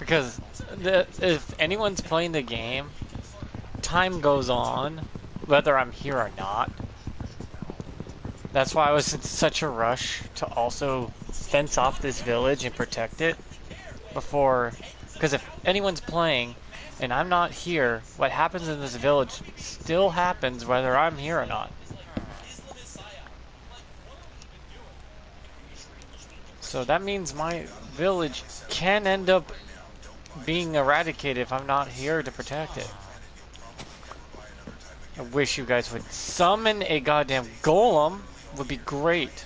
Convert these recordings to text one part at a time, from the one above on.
because if anyone's playing the game, time goes on, whether I'm here or not. That's why I was in such a rush to also fence off this village and protect it before, because if anyone's playing and I'm not here, what happens in this village still happens whether I'm here or not. So that means my village can end up being eradicated if I'm not here to protect it. I wish you guys would summon a goddamn golem. Would be great.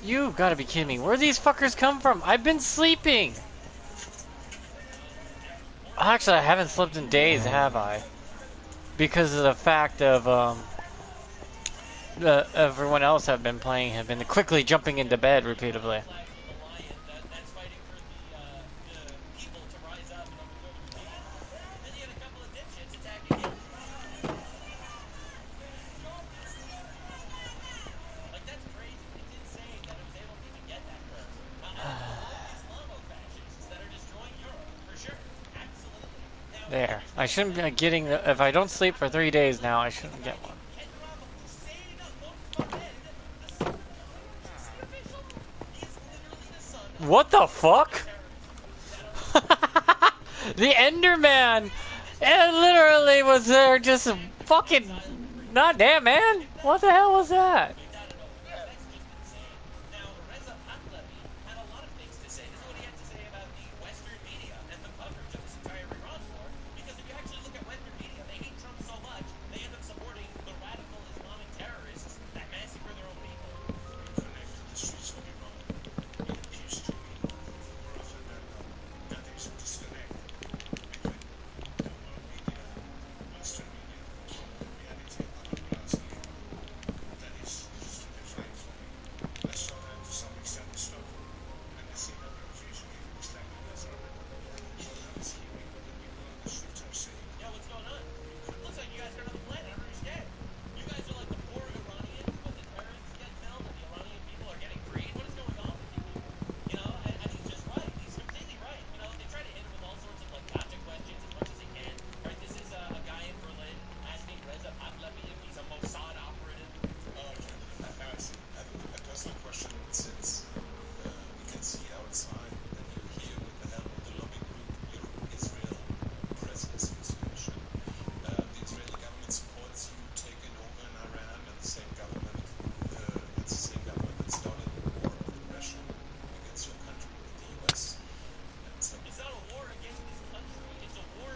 You've got to be kidding me. Where these fuckers come from? I've been sleeping. Actually, I haven't slept in days, have I? Because of the fact of everyone else I've been playing have been quickly jumping into bed repeatedly. There. I shouldn't be getting... If I don't sleep for 3 days now, I shouldn't get one. What the fuck? The Enderman! It literally was there just fucking... Not damn, man! What the hell was that?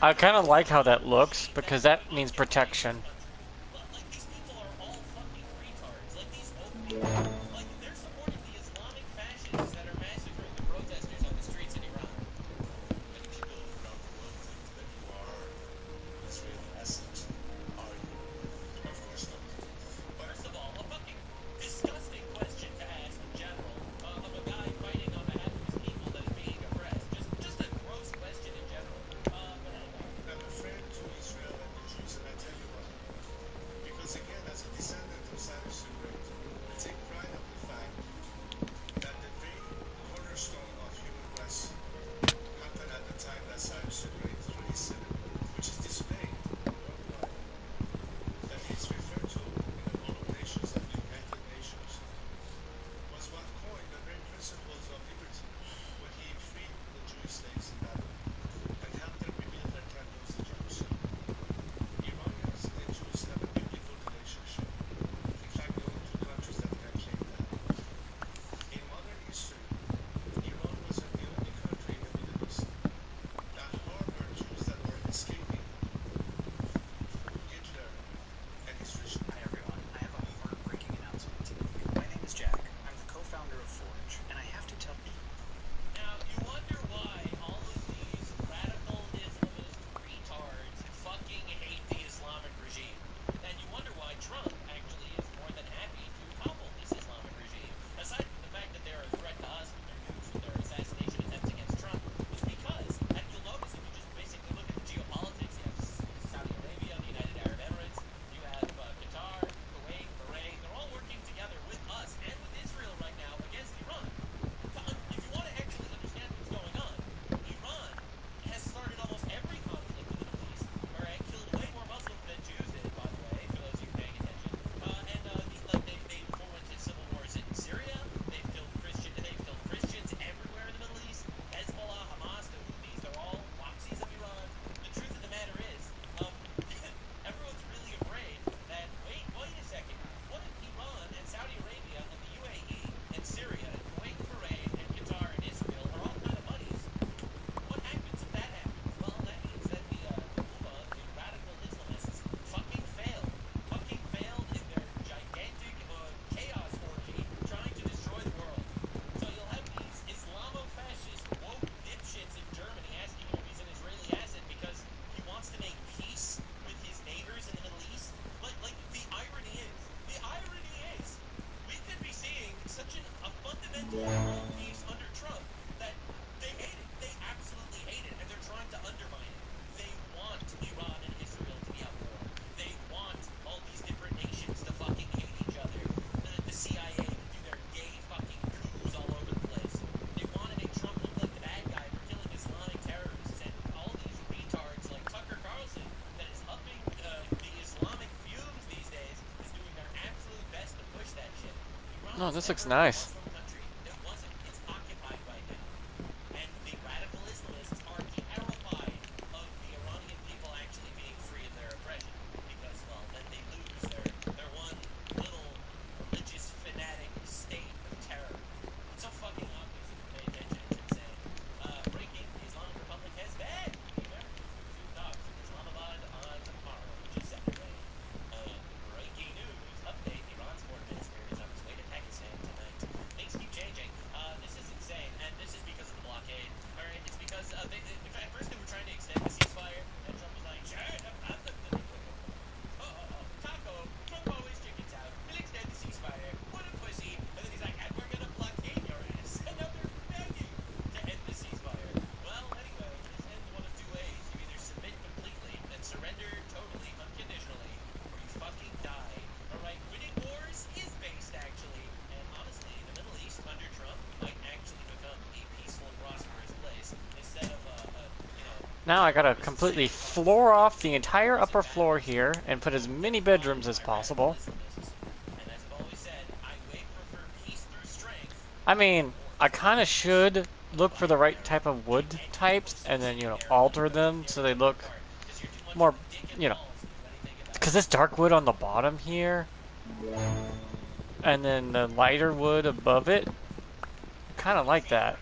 I kind of like how that looks, because that means protection. Oh, this looks nice. Now I gotta completely floor off the entire upper floor here and put as many bedrooms as possible. I mean, I kind of should look for the right type of wood types and then, alter them so they look more, you know, because this dark wood on the bottom here and then the lighter wood above it, I kind of like that.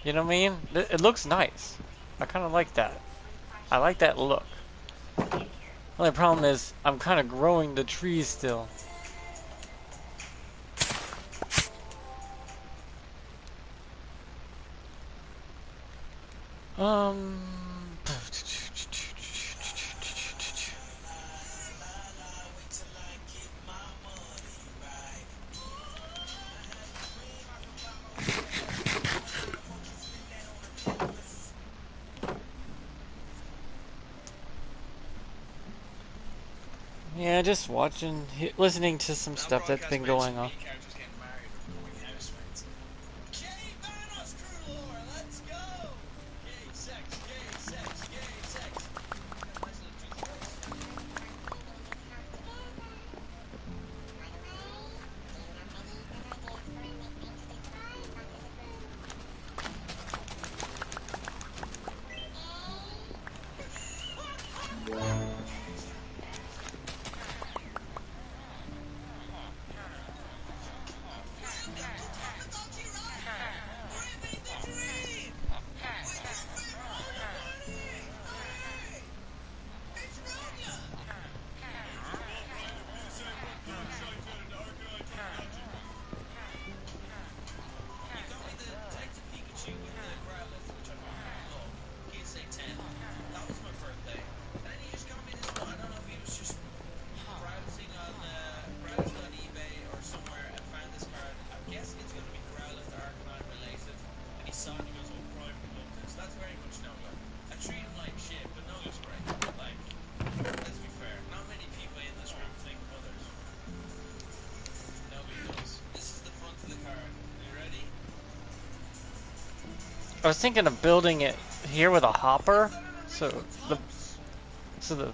You know what I mean? It looks nice. I kind of like that. I like that look. Only problem is I'm kind of growing the trees still. Um. Yeah, just watching, listening to some stuff that's been going on. I was thinking of building it here with a hopper, so the so the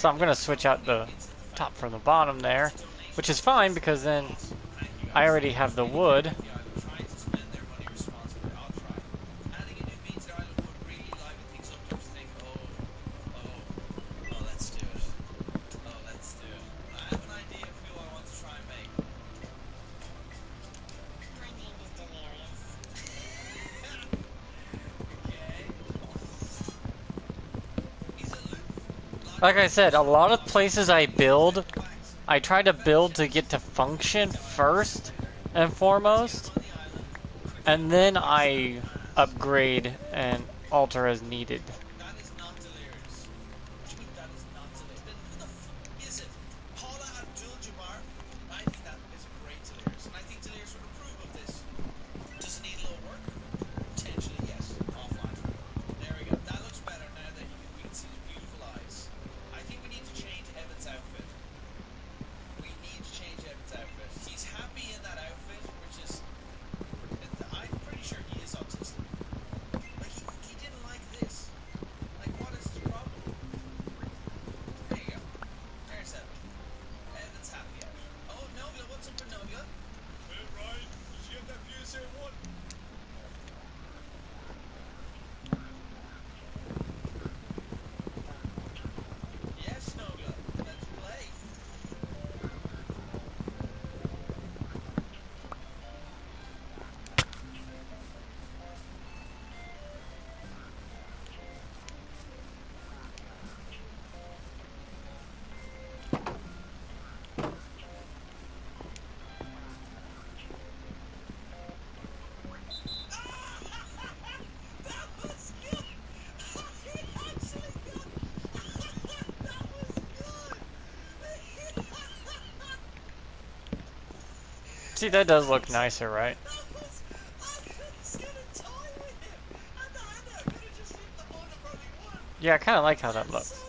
so I'm gonna switch out the top from the bottom there, which is fine because then I already have the wood. Like I said, a lot of places I build, I try to build to get to function first and foremost, and then I upgrade and alter as needed. See, that does look nicer, right? Yeah, I kind of like how that looks.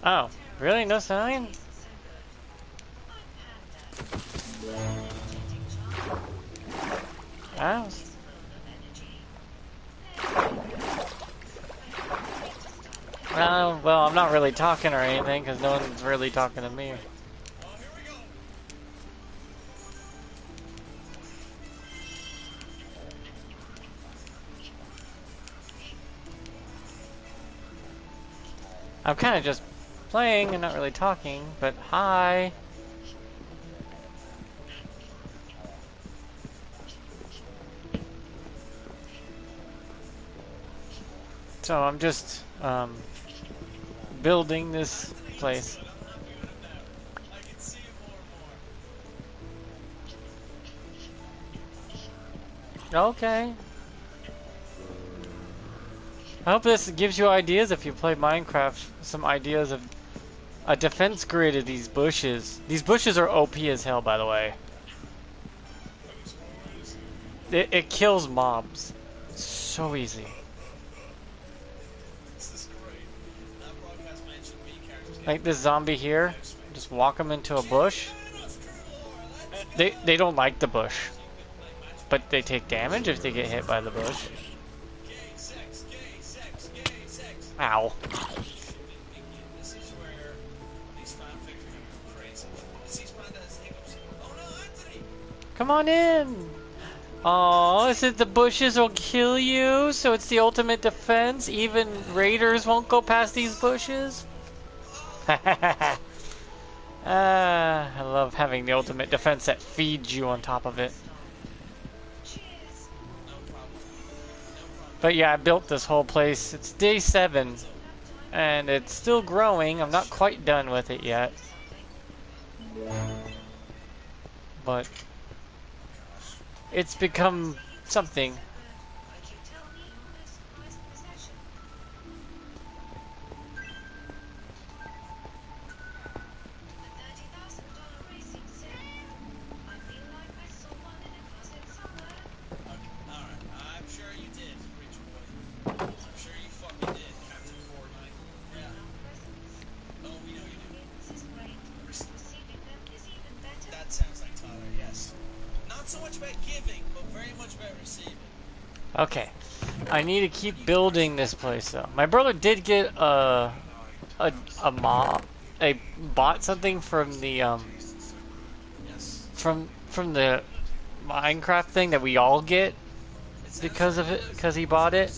Oh, really? No sign? Oh. Well, I'm not really talking or anything because no one's really talking to me. I'm kind of just playing and not really talking, but hi. So I'm just building this place. Okay. I hope this gives you ideas if you play Minecraft. Some ideas of a defense grid of these bushes. These bushes are OP as hell, by the way. It kills mobs. So easy. Like this zombie here. Just walk them into a bush. They don't like the bush. But they take damage if they get hit by the bush. Ow. Come on in! Oh, is it the bushes will kill you? So it's the ultimate defense? Even raiders won't go past these bushes? I love having the ultimate defense that feeds you on top of it. But yeah, I built this whole place. It's day 7. And it's still growing. I'm not quite done with it yet. But it's become something. Okay, I need to keep building this place though. My brother did get a mob. I bought something from the from the Minecraft thing that we all get because of it, because he bought it.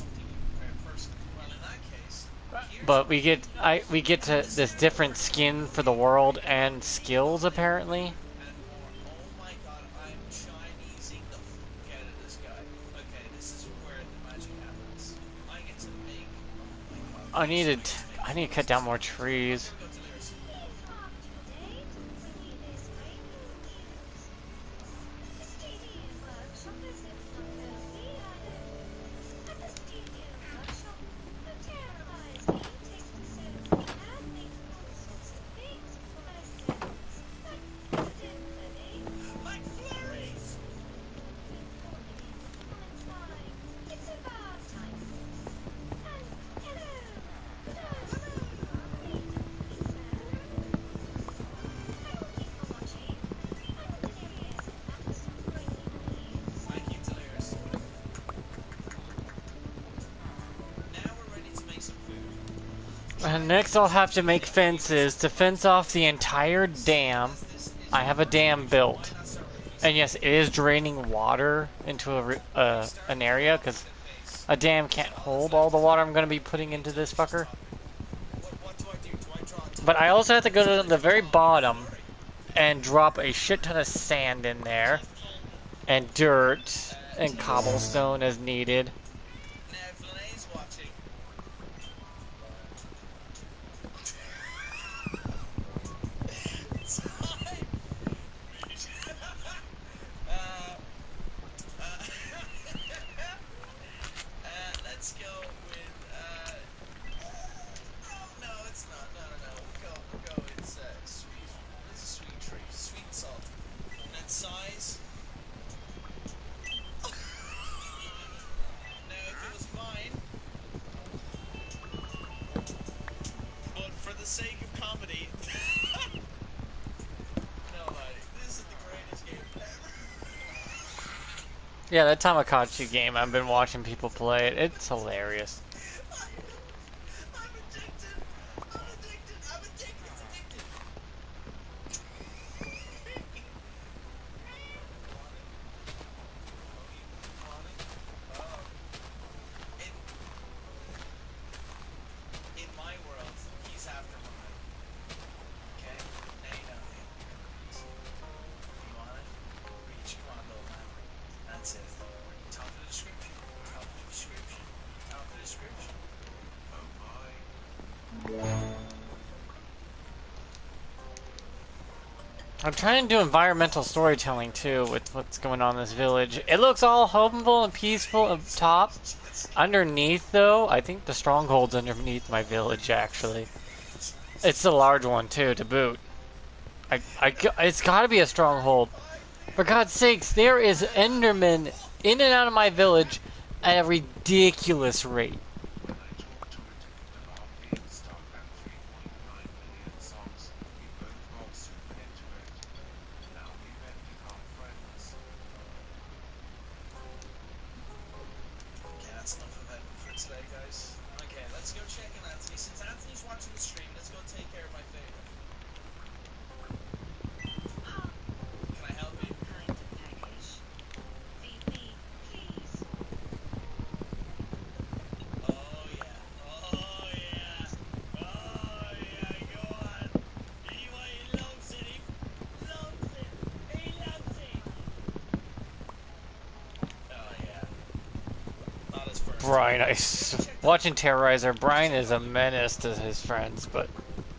But we get to this different skin for the world and skills apparently. I need to cut down more trees. And next I'll have to make fences to fence off the entire dam. I have a dam built. And yes, it is draining water into an area because a dam can't hold all the water I'm going to be putting into this fucker. But I also have to go to the very bottom and drop a shit ton of sand in there. And dirt and cobblestone as needed. For the sake of Yeah, that Tamagotchi game, I've been watching people play it. It's hilarious. I'm addicted. I'm addicted. I'm addicted. It's addicted. You want it? Oh, you want it? Oh. In in my world, he's after mine. Okay? Now you know him. You want it? Reach. Come on, little man. That's it. Top of the description. Top of the description. Top of the description. Oh my. I'm trying to do environmental storytelling too with what's going on in this village. It looks all hopeful and peaceful up top. Underneath, though, I think the stronghold's underneath my village, actually. It's the large one, too, to boot. It's gotta be a stronghold. For God's sakes, there is Enderman in and out of my village at a ridiculous rate. Okay, that's enough of it for today, guys. Okay, let's go check in Anthony. Since Anthony's watching the stream, let's go take care of my favorite. Can I help you? Oh yeah. Oh yeah. Oh yeah. Go on. He loves it. He loves it. He loves it. Oh yeah. Not his first time. Brian, Go check that. watching Terrorizer, Go Brian check is a that. menace to his friends, but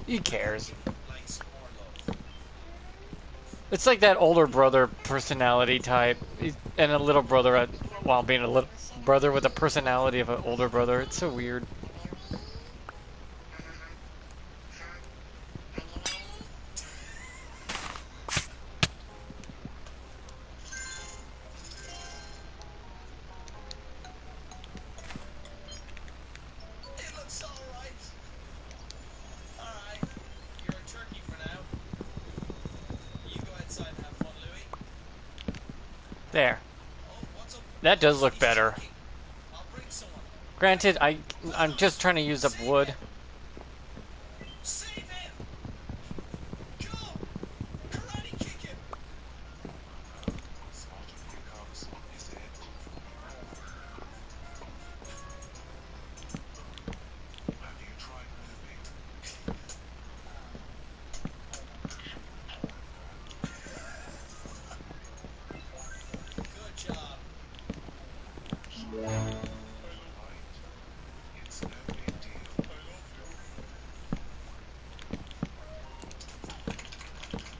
he cares. Give him likes more love. It's like that older brother personality type, and a little brother while being a little brother with a personality of an older brother. It's so weird. It looks alright. Alright. You're a turkey for now. You go outside and have fun, Louie. There. Oh, what's up? That does look He's better. choking. I'll bring someone. Granted, I'm just trying to use up Save wood. him! Save him! Go! Karate kick him! Good job.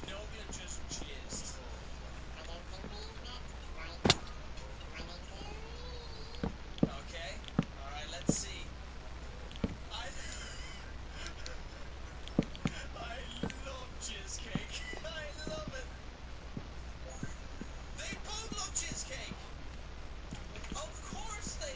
Novia just jizzed. Okay. Alright, let's see. I I love cheesecake. I love it. They both love cheesecake. Of course they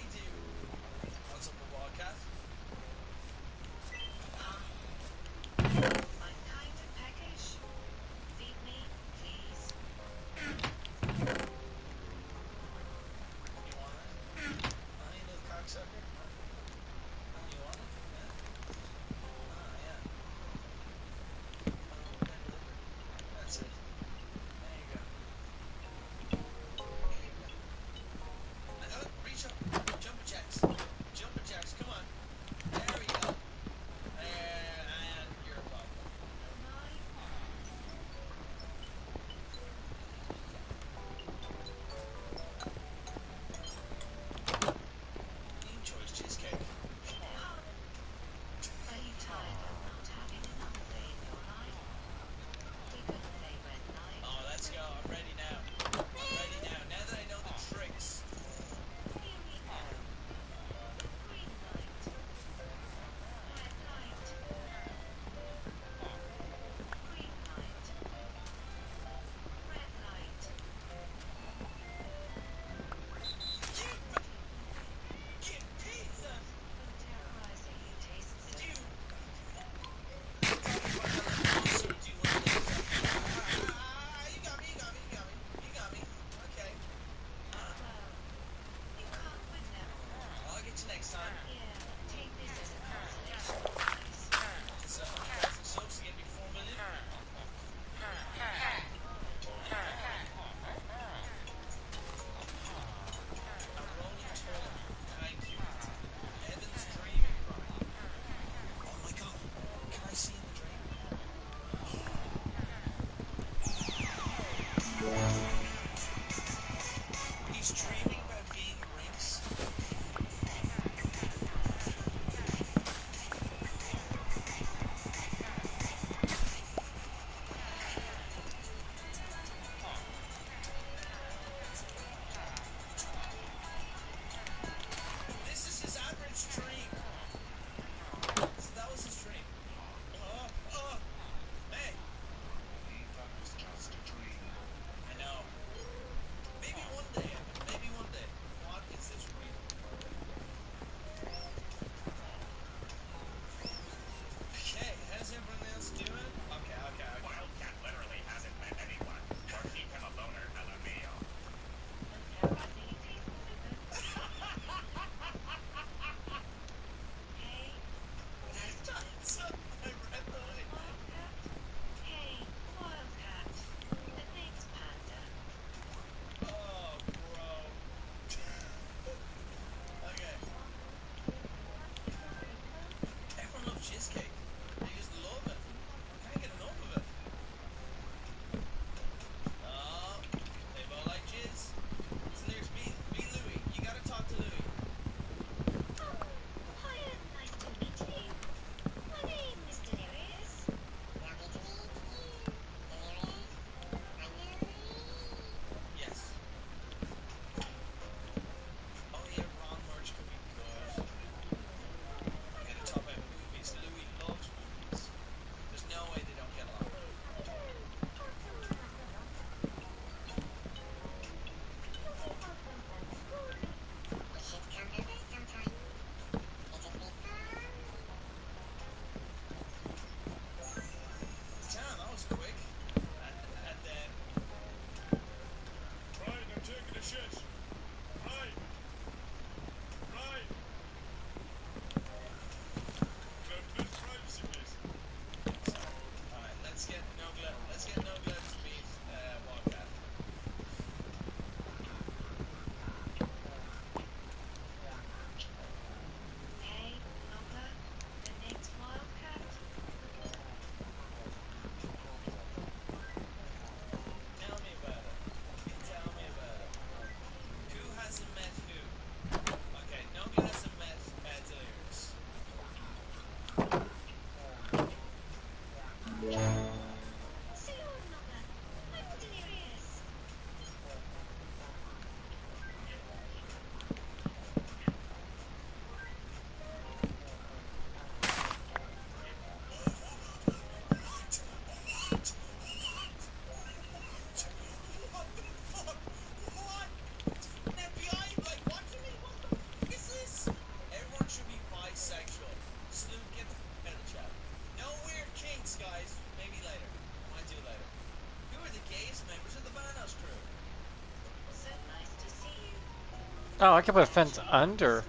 Oh, I can put a fence under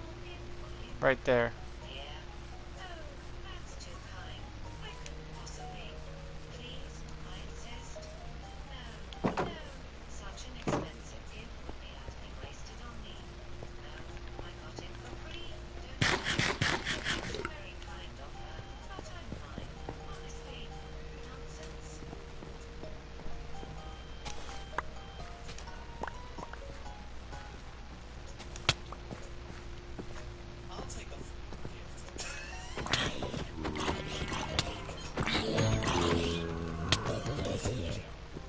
right there. I'll take a gift.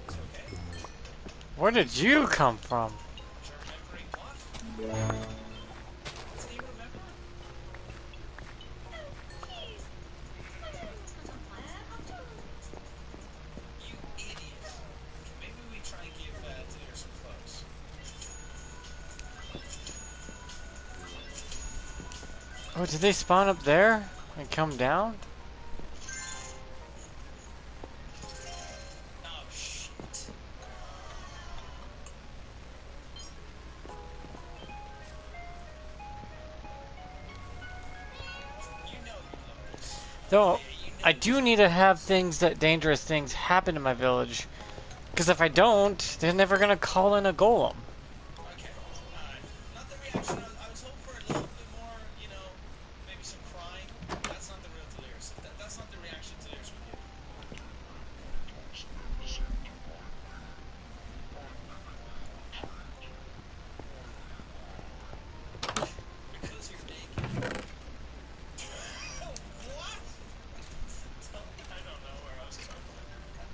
It's okay. Where did you come from? Remembering what? What did he remember? You idiot. Okay, maybe we try and give Delir some clothes. Oh, did they spawn up there and come down? Oh, shit. You know you love this. Though, You know I this. do need to have things that dangerous things happen in my village. Because if I don't, they're never gonna call in a golem. Okay, alright. Not the reaction. I was hoping for a little bit more, you know, maybe some crying. That's not the real Delirious. That's not the reaction Delirious would give. Because you're naked. What? I don't know where I was going with that.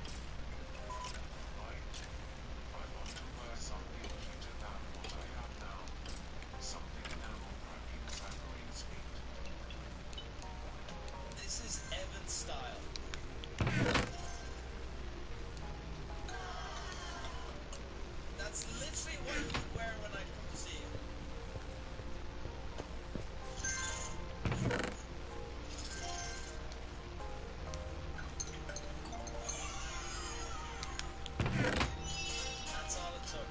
This is Evan's style. That's literally what you would wear when I come to see you. That's all it took.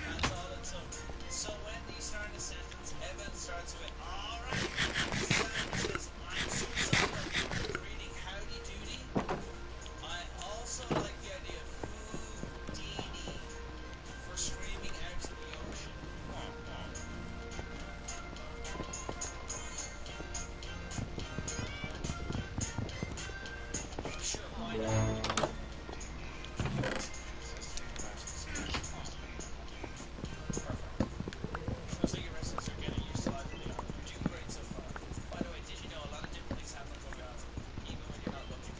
That's all it took. So when you start a sentence, Evan starts with, alright, sandwiches, I'm so excited. Reading Howdy Doody. I also like the idea of Houdini for screaming out to the ocean. Sure, why not? Perfect. Looks like your residents are getting used to life in the island. You're doing great so far. By the way, did you know a lot of different things happen on the island, even when you're not looking?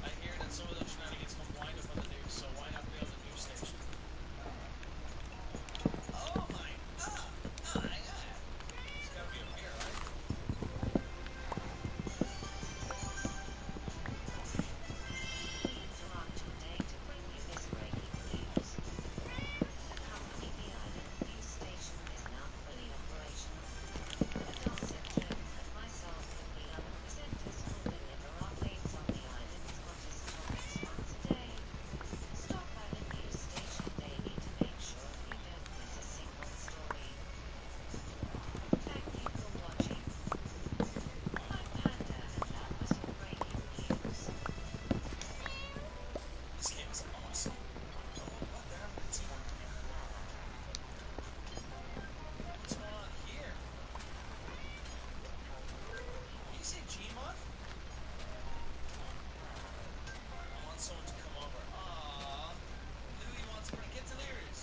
I hear that some of those shenanigans come wind up on the news, so why not build a news station? Oh my! Oh my god! It's gotta be up here, right? This game is awesome. Oh, what the hell? It's what's going on here? Did you say Gmod? I want someone to come over. Aww. Louie wants her to get delirious.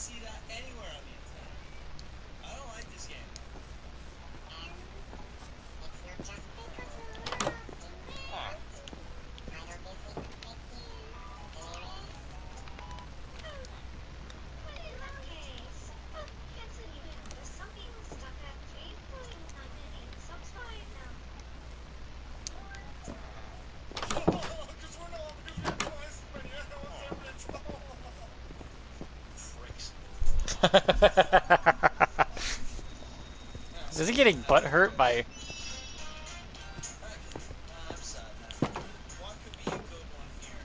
see that anywhere on the internet. I don't like this game. Because we're not, because we have twice as many animals in control. Freaks. Is he getting butt hurt by? I'm sad now. What could be a good one here?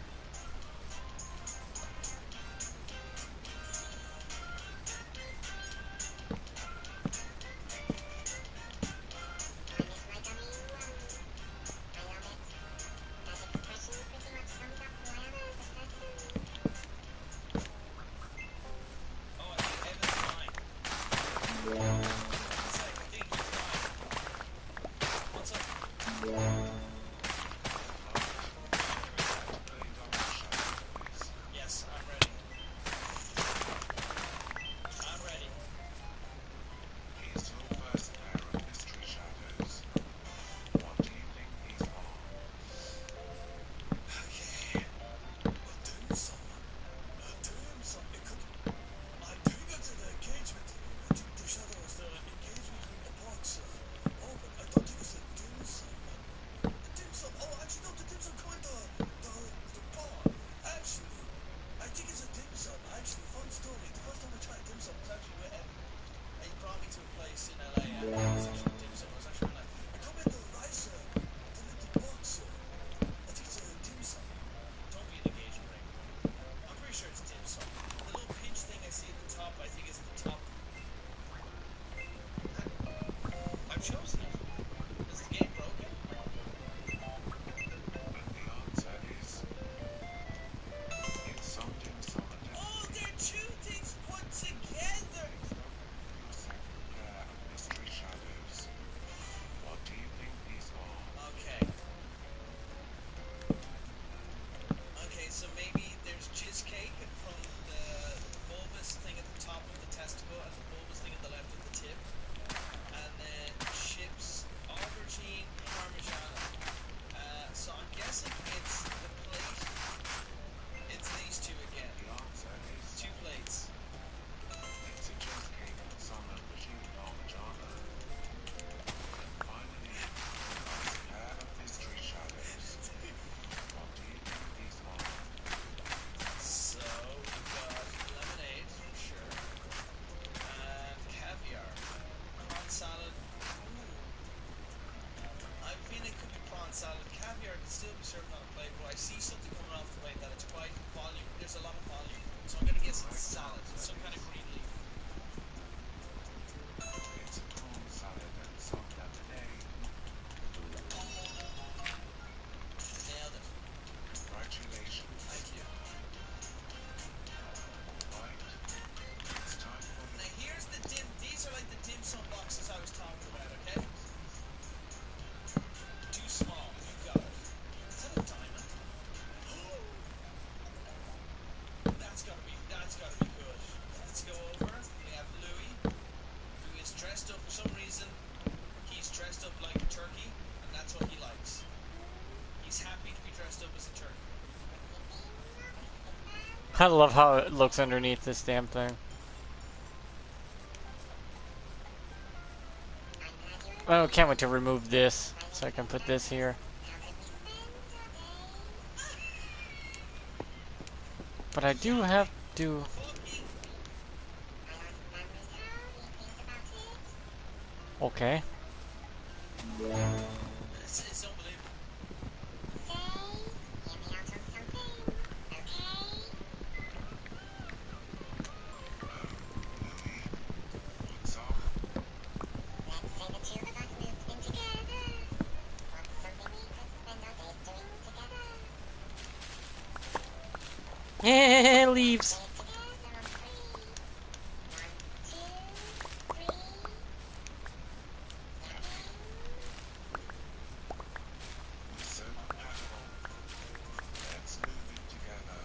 Oh, I think Evan's fine. One sec, I think he's fine. One sec. Yes, I'm ready. I'm ready. He's your first pair of mystery shadows. What do you think these are? Okay. A dim sum. A dim sum. It could. I think it's an engagement. I think the shadow is the engagement between the parts. Oh, but I don't think it's a dim sum. The dim sum. Oh, actually, no, the dim sum come in the bar. Actually, I think it's a dim sum. Actually, fun story. The first time I tried dim sum was actually with Evan. He brought me to a place in LA and it was actually dim sum. It was actually really nice. I come in the rice, the little box. I think it's a dim sum. Don't be an engagement ring. I'm pretty sure it's dim sum. The little pinch thing I see at the top, I think is the top. I've chosen it. Is the game broken? And the answer is it's something some Oh, identity. they're two things put together. Please don't remove your second pair of mystery shadows. What do you think these are? Okay. Okay, so maybe there's jizz cake from the bulbous thing at the top of the testicle and the bulbous thing at the left of the tip. And then chips, aubergine, parmigiano. So I'm guessing it's the plate. It's these two again. The answer is Two plates. it's a cheesecake with some aubergine parmigiano. And finally, the last pair of mystery shadows. What do you think these are? So we've got lemonade for sure. And caviar. Prawn salad. Ooh. I feel it could be prawn salad. Caviar could still be served on a plate, but I see something coming off the plate that it's quite volume. There's a lot of volume. So I'm gonna guess it's salad. Some kind of green leaf. It's a prawn salad and some lemonade. Nailed it. Congratulations. Thank you. Alright, it's time for Now the here's the dim. These are like the dim sum boxes I was talking about. Okay. Too small. You got it. Is that a diamond? That's gotta be good. Let's go over. We have Louis, who is dressed up for some reason. He's dressed up like a turkey, and that's what he likes. He's happy to be dressed up as a turkey. I love how it looks underneath this damn thing. Oh, can't wait to remove this so I can put this here. But I do have to. Fucking Okay. it's unbelievable. Louis. What's up? Yeah, leaves. We're so compatible. Let's move it together.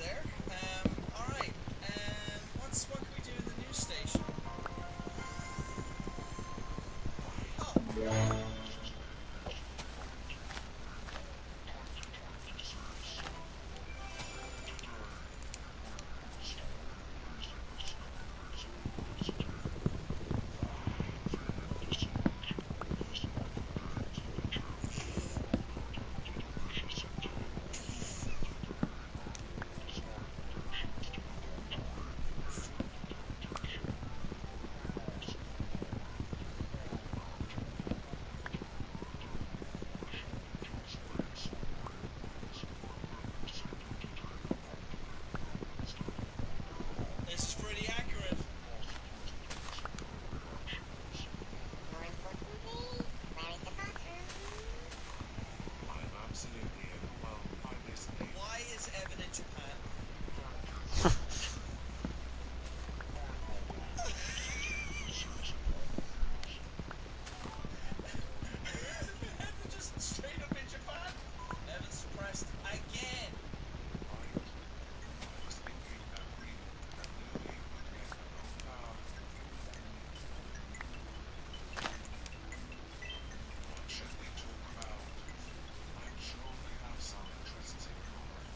there. All right. What can we do in the news station? Oh, this is pretty accurate. I'm absolutely overwhelmed by this news. Why is Evan in Japan? Evan just straight up in Japan. Evan's depressed again. Right? I was thinking that Louis would get a knocked out. What should we talk about? I'm sure we have some interests in common.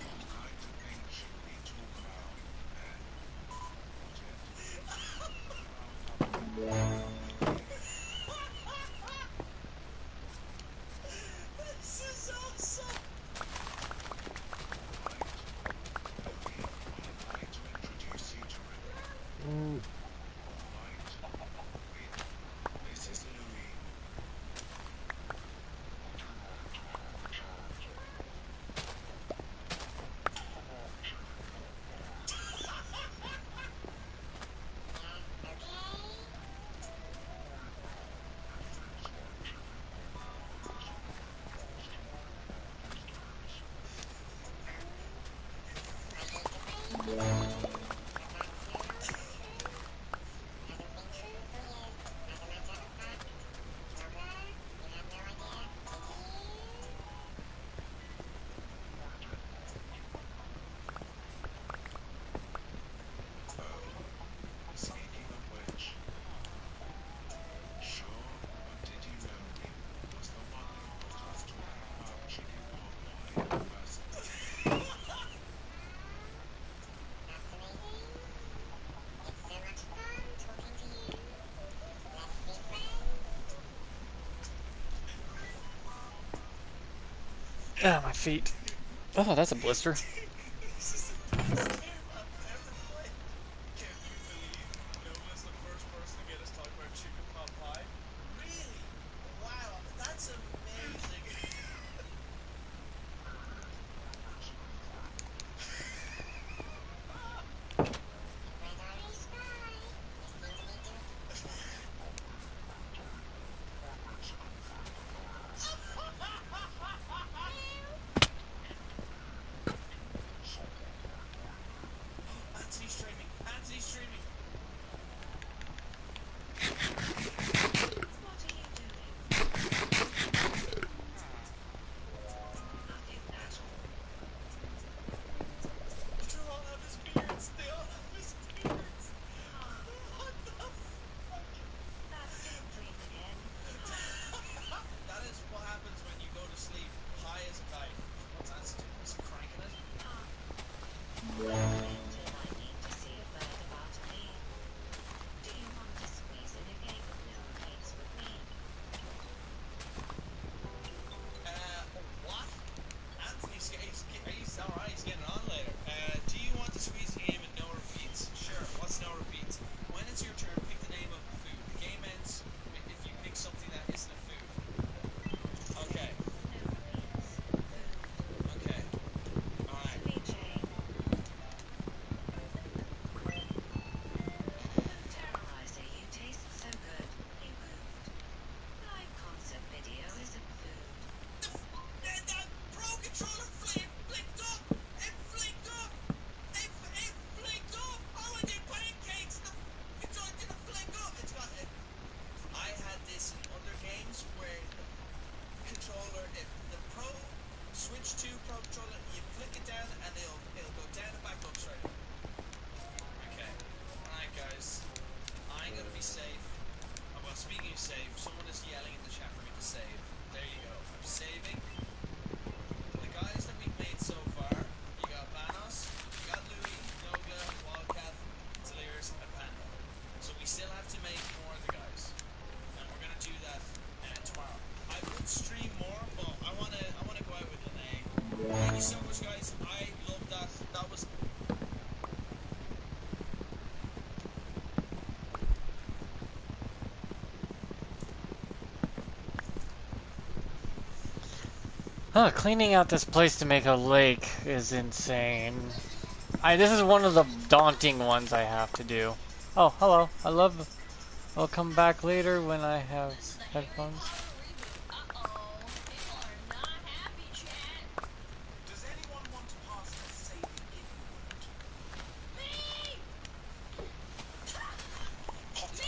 What kind of things should we talk about, Ben? Got it? About having a baby. This is awesome. Right? Louis, I'd like to introduce you to Rick. Right? Rick, this is Louis. Oh, speaking of which, sure, but did you know Rick was the one who got us talking about chicken pot pie in the first place? Ah, my feet. Oh, that's a blister. This is the best game I've ever played. Can you believe Noah is the first person to get us talking about chicken pot pie? Really? Wow, that's amazing. Switch to Pro Controller, you flick it down, and it'll go down and back up straight away. Okay. Alright, guys. I'm gonna be safe. Oh, well, speaking of save, someone is yelling in the chat for me to save. There you go. I'm saving. The guys that we've made so far, you got Banos, you got Louis, Noga, Wildcat, Zaliers, and Panda. So we still have to make more of the guys. And we're gonna do that tomorrow. I would stream more, but I wanna go out with Lene. Thank you so much, guys. I love that. That was Huh, cleaning out this place to make a lake is insane. This is one of the daunting ones I have to do. Oh, hello. I'll come back later when I have headphones. Does anyone want to pass a saving inward? Potter,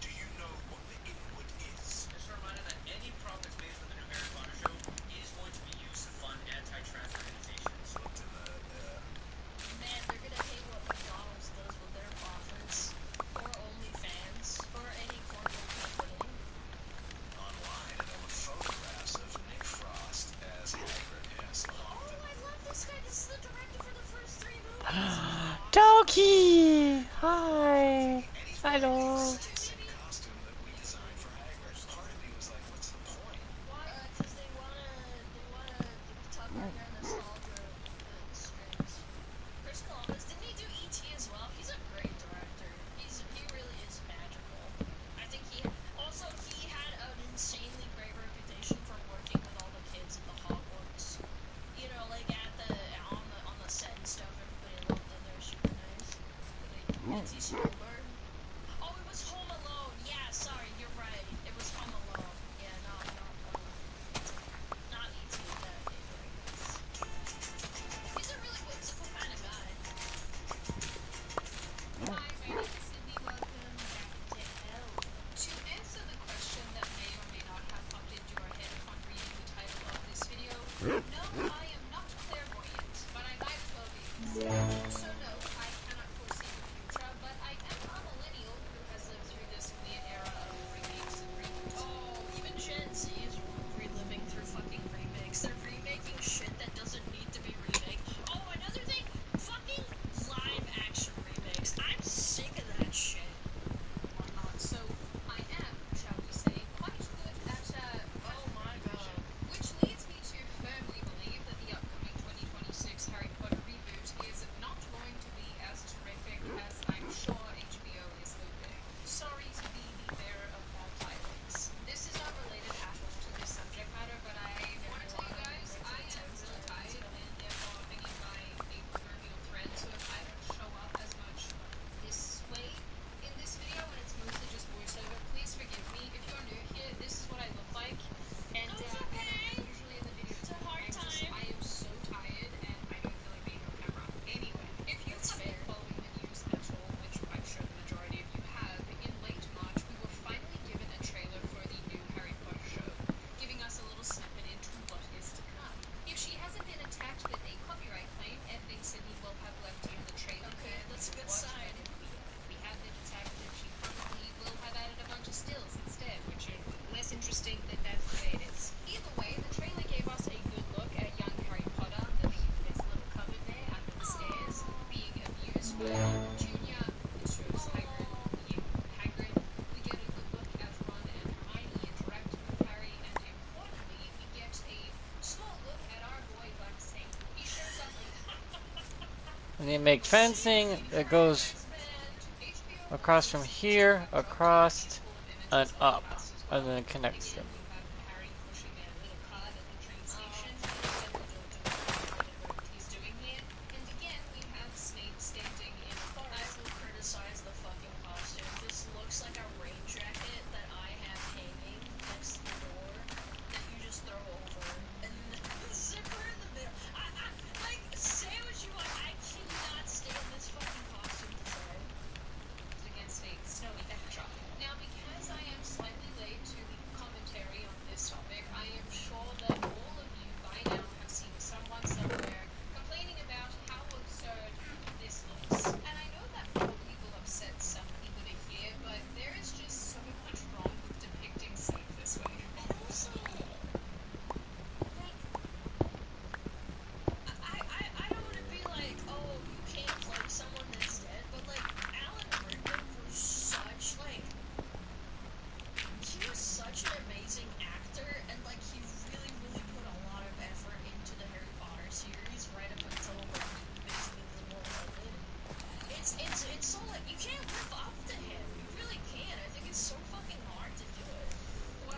do you know what the inward is? Just a reminder that any profits made from the new Harry Potter show is going to be used to fund anti-trans organizations. Look to Man, they're gonna hate what McDonald's does with their profits, or OnlyFans, or any corporate company. online, and there were photographs of Nick Frost as Hagrid. Yes, along with I love this guy. This is the director for the first 3 movies. Doki! Hi! Hello! same costume that we designed for Hagrid. Part of me was like, what's the point? Why? Because they wanna tuck in their nostalgia strings. Chris Columbus, didn't he do E.T. as well? He's a great director. He really is magical. I think he had an insanely great reputation for working with all the kids at the Hogwarts. You know, like on the set and stuff, everybody loved them. They were super nice. Nancy Spielberg. Oh, it was Home Alone. Yeah, sorry, you're right. It was Home Alone. Yeah, not E.T. That he's a really whimsical kind of guy. Hi, my name is Sydney. Welcome back to hell. To answer the question that may or may not have popped into your head upon reading the title of this video, no, I am not clairvoyant, but I might as well be. So no, I cannot foresee the future, but I am a millennial who has lived through this weird era of remakes and reboots. Oh, even Gen Z is reliving through fucking remakes. They're remaking shit that doesn't need to be remade. Oh, another thing, fucking live action remakes. I'm sick of that shit. Whatnot. So I am, shall we say, quite good at oh my god. Which leads me to firmly believe that the upcoming 2026 Harry Potter reboot is not going to be as terrific as I'm sure HBO is hoping. Sorry to be the bearer of bad tidings. This is not related at all to this subject matter, but I want to tell you guys, I am really tired and therefore thinking my proverbial thread, so if I don't show up as much this way in this video when it's mostly just voiceover, please forgive me. If you're new here, this is what I look like, and I'm usually in the video. It's a hard time. I am so tired, and I don't feel like being on camera. Anyway, if you have been following the news at all, which I'm sure the majority of you have, in late March we were finally given a trailer for the new Harry Potter show, giving us a little snippet into what is to come. If she hasn't been attacked with a copyright claim, everything Sydney will have left in the trailer. Okay, that's a good sign. We have been attacked, and she probably will have added a bunch of stills instead, which are less interesting than that's the way it is. Either way, the trailer gave us a good look at young Harry Potter underneath his little cupboard there under the stairs, being abused by Junior, which shows Hagrid being Hagrid. We get a good look as Ron and Hermione interact with Harry, and importantly, we get a small look at our boy Lexi. He shows up And they make fencing that goes across from here, across, and up, and then connects them. Harry pushing a little cart at the train station. What he's doing here. And again, we have Snape standing in a forest. I will criticize the fucking costume. This looks like a rain jacket that I have hanging next to the door that you just throw over. And the zipper in the middle. Like, say what you want. I cannot stand this fucking costume design. Against a snowy backdrop. Now, because I am slightly late to the commentary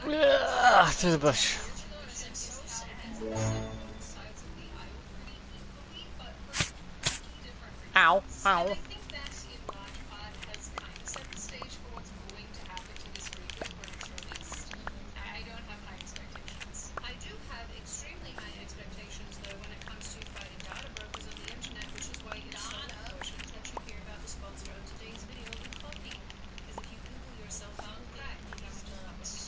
Through the bush. years ago, and it's like so sad because it's like both sides of the aisle pretty equally, but for completely different Ow, reasons. And ow. I think that in large part has kind of set the stage for what's going to happen to this reboot when it's released. I don't have high expectations. I do have extremely high expectations though when it comes to fighting data brokers on the internet, which is why it's so unfortunate that you hear about the sponsor of today's video in copy. Because if you Google yourself on crack, you have to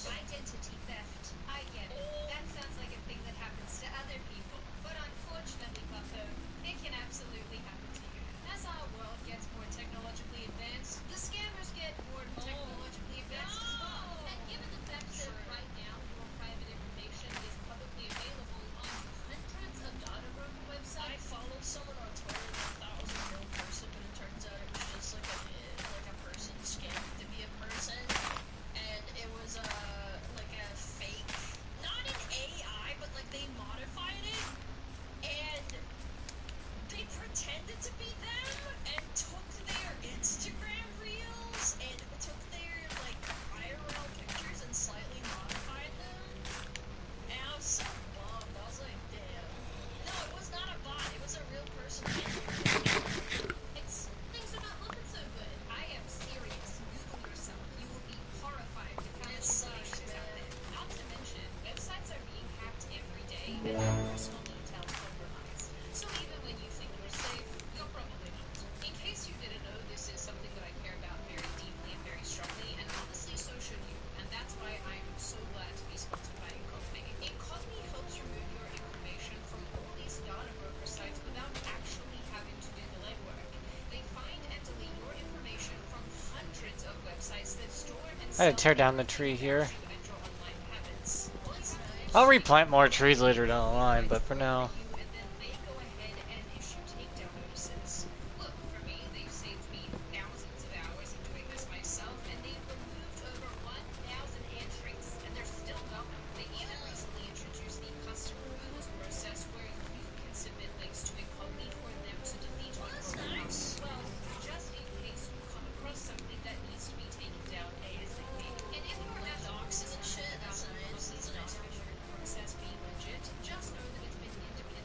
identity theft. I get it. That sounds like a thing that happens to other people. But unfortunately, Bucko, it can absolutely happen to you. As our world gets more technologically advanced, the scammers get more technologically advanced as well. And given the fact that right now your private information is publicly available on hundreds of data broker websites. I followed someone on Twitter that thought was a real person, but it turns out it was just like a person scamming to be a person. And it was like a fake, not an AI, but like they modified it, and they pretended to be them and took their Instagram reels and took their like IRL pictures and slightly modified them. And I was so bummed. I was like, damn. No, it was not a bot. It was a real person. It's things are not looking so good. I am serious. Google yourself. You will be horrified with how much information is out there. Not to mention, websites are being hacked every day and their personal details compromised. So even when you think you're safe, you're probably not. In case you didn't know, this is something that I care about very deeply and very strongly, and honestly, so should you. And that's why I'm so glad to be sponsored by Incogni. Incogni helps remove your information from all these data broker sites without actually having to do the legwork. They find and delete your information from hundreds of websites that store and I sell had to tear down the everything tree about here. you and your online habits. All you have to do I'll is replant more trees later down the line, but for now. you, and then they go ahead and issue takedown notices. Look, for me, they've saved me thousands of hours of doing this myself, and they've removed over 1,000 entries, and they're still going. They even recently introduced the custom removals process where you can submit links to Incogni for them to delete on your behalf. Well, just in case you come across something that needs to be taken down ASAP. And if you're at docs and shit, that's nice. It's not official process being legit, just know that it's been independently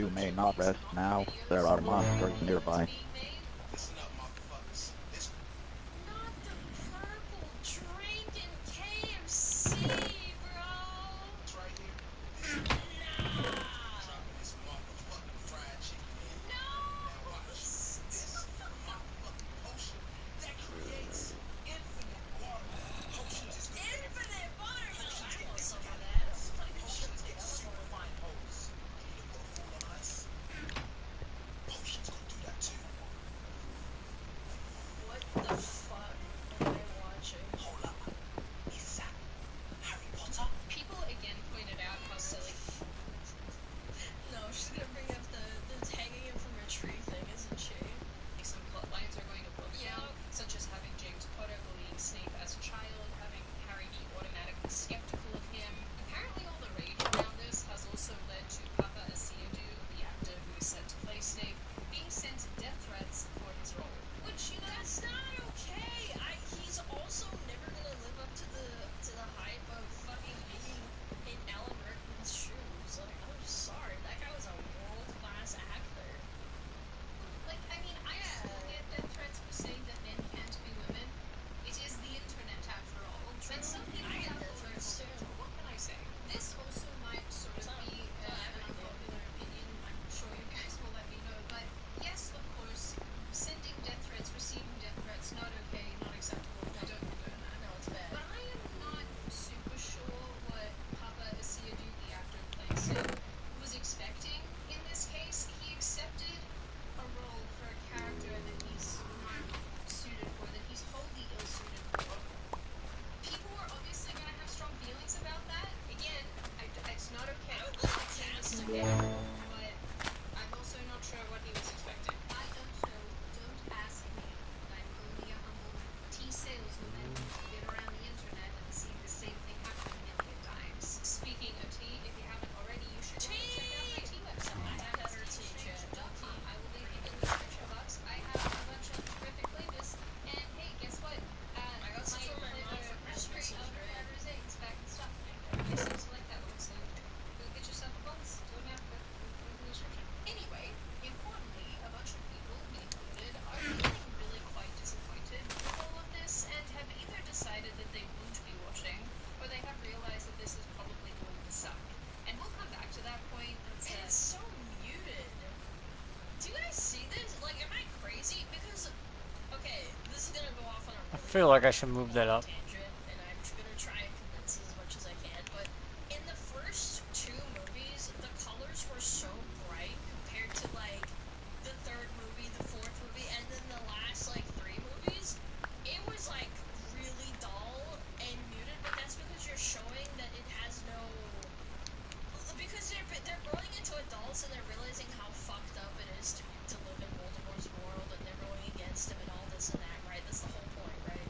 you bunch may of not these rest mock now. videos There are of monsters aliens nearby. being made. Listen up, motherfuckers. This Not the purple drinking KFC, bro. right here, this Nah. dropping this motherfucking fried chicken in. No. Now watch. This is the motherfucking potion that creates infinite watermelon. Potions is good for everything. Infinite watermelon. Potions I get want this some of got that. this. Like Potions get yellow super watermelon. fine holes. You look a fool on us. Potions gonna do that too. What the fuck am I watching? Hold up. Is that Harry Potter? People again pointed out how silly. No, she's gonna bring up the hanging him from a tree thing, isn't she? Some plot lines are going to book down, such as having James Potter bullying Snape as a child, having Harry be automatically skeptical of him. Apparently all the rage around this has also led to Papa Asiadu, the actor who is set to play Snape, being sent death threats for his role. Which, you know, that's not okay. He's also never gonna live up to the hype of fucking being in Alan Rickman's shoes. Like, I'm sorry, that guy was a world-class actor. Like, I mean, I still get death threats for saying that men can't be women. It is the internet, after all. And some people have what can I say? This also might sort of be an unpopular opinion. I'm sure you guys will let me know. But yes, of course, sending death threats, receiving death threats, not okay, not acceptable. We don't condone that. No, it's bad. But I am not super sure what Papa Asiadu, the actor playing Sid, was expecting in this case. He accepted a role for a character that he's not suited for, that he's wholly ill-suited for. People are obviously going to have strong feelings about that. Again, it's not okay. I would like to cast again, but I'm also not sure what he was expecting. I don't know. Don't ask me. I'm only a humble tea saleswoman who's been around the internet and seen the same thing happen a million times. Speaking of tea, if you haven't already, you should check out my tea website. I have better tea, Chat.com. I will leave it in the description box. I have a bunch of terrific flavors. And hey, guess what? I got some for my mom for Christmas. It was great. Forever's eggs back in stock. Everybody seems to like that one, so go get yourself a box. Don't have to. Link in the description. Anyway, importantly, a bunch of people, me included, are feeling really quite disappointed with all of this and have either decided that they won't be watching or they have realized that this is probably going to suck. And we'll come back to that point. And it's so muted. Do you guys see this? Like, am I crazy? Because, okay, this is gonna go off on a I really feel like I should move that up. tangent, and I'm just gonna try and condense it as much as I can. But in the first two movies, the colors were so bright compared to like the third movie, the fourth movie, and then the last like three movies. It was like really dull and muted, but that's because you're showing that it has no. Because they're growing into adults and they're realizing how fucked up it is to live in Voldemort's world, and they're going against him and all this and that, right? That's the whole point, right?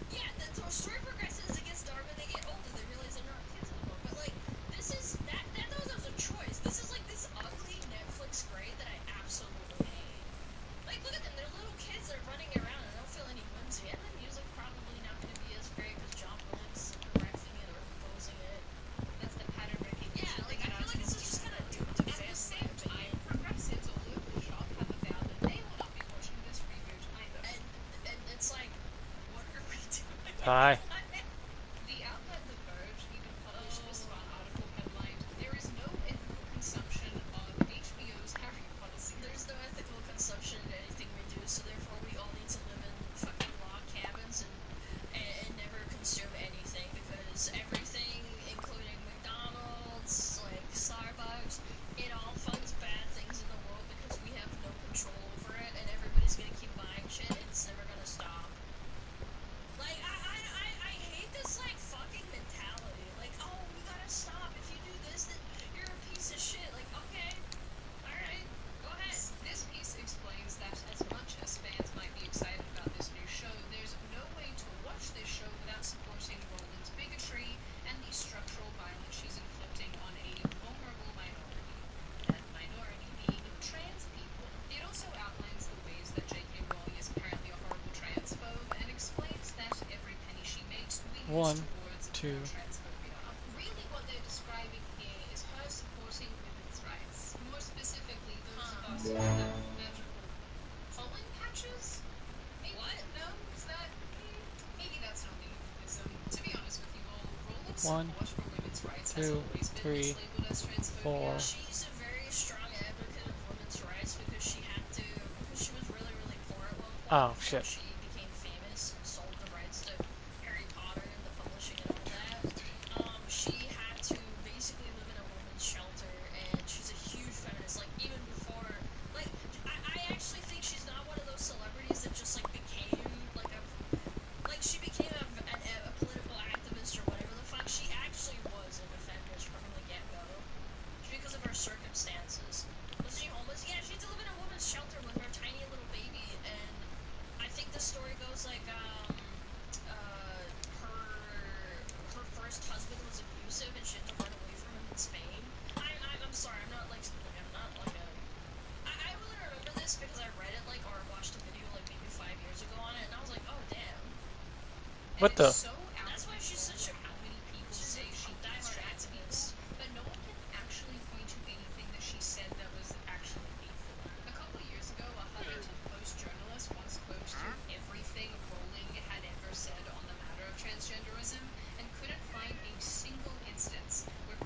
Yeah, the story progresses, it gets dark, when they get older, they realize they're not kids anymore. But like, this is that was a choice. This is like this ugly Netflix grade that I absolutely hate. Like, look at them, they're little kids, they're running around, and I don't feel any whimsy. And the music probably not going to be as great because John Williams is directing it or composing it. That's the pattern breaking. Yeah, like, I feel like this is just kind of doomed to At fail, the in my same time, opinion. progressives all over the shop have avowed that they will not be watching this reboot either. And it's like, what are we doing? Hi. The outlet The Verge even published this fun article headlined, "There is no ethical consumption of HBO's Harry Potter series." There's no ethical consumption in anything we do, so therefore we all need to live in fucking log cabins and never consume anything, because everything, including McDonald's, like Starbucks, it all funds bad things in the world because we have no control over it, and everybody's gonna keep buying shit, and it's never gonna stop. Like, I hate this, like, fucking mentality. Like, oh, we gotta stop. If you do this, then you're a piece of shit. Like, okay, alright, go ahead. This piece explains that as much as fans might be excited about this new show, there's no way to watch this show without supporting Rowland's bigotry and the structural violence she's inflicting on a vulnerable minority. That minority being trans people. It also outlines the ways that J.K. Rowling is apparently a horrible transphobe and explains that every penny she makes will be One, used towards two. more transphobia. Really what they're describing here is her supporting women's rights. More specifically, some kind of magical pollen patches? Maybe? What? No? Is that... maybe that's not the euphemism. To be honest with you all, rolling One, support for women's rights has two, always been three, mislabeled as transphobia. 4. She's a very strong advocate of women's rights because because she was really, really poor at one point Oh, before shit. she became famous and sold the rights to Harry Potter and the publishing and all that. She had to basically live in a women's shelter, and she's a huge feminist. Like, even before, like, I actually think she's not one of those celebrities that just, like, became, she became a political activist or whatever the fuck. She actually was a feminist from the get-go. Because of her circumstances. Was she homeless? Yeah, she had to live in a woman's shelter with her tiny little baby, and I think the story goes like, her first husband was abusive, and she had to run away from him in Spain. I'm sorry, I'm not like a... I only remember this because I read it, like, or watched a video, like, maybe 5 years ago on it, and I was like, oh, damn. And What it's the? so out That's of why she's control such a... how many people She's say a she diehard deconstructs people, activist. but no one can actually point to anything that she said that was actually hateful. A couple years ago, a Huffington Post journalist once closed to everything Rowling had ever said on the matter of transgenderism and couldn't find a single instance where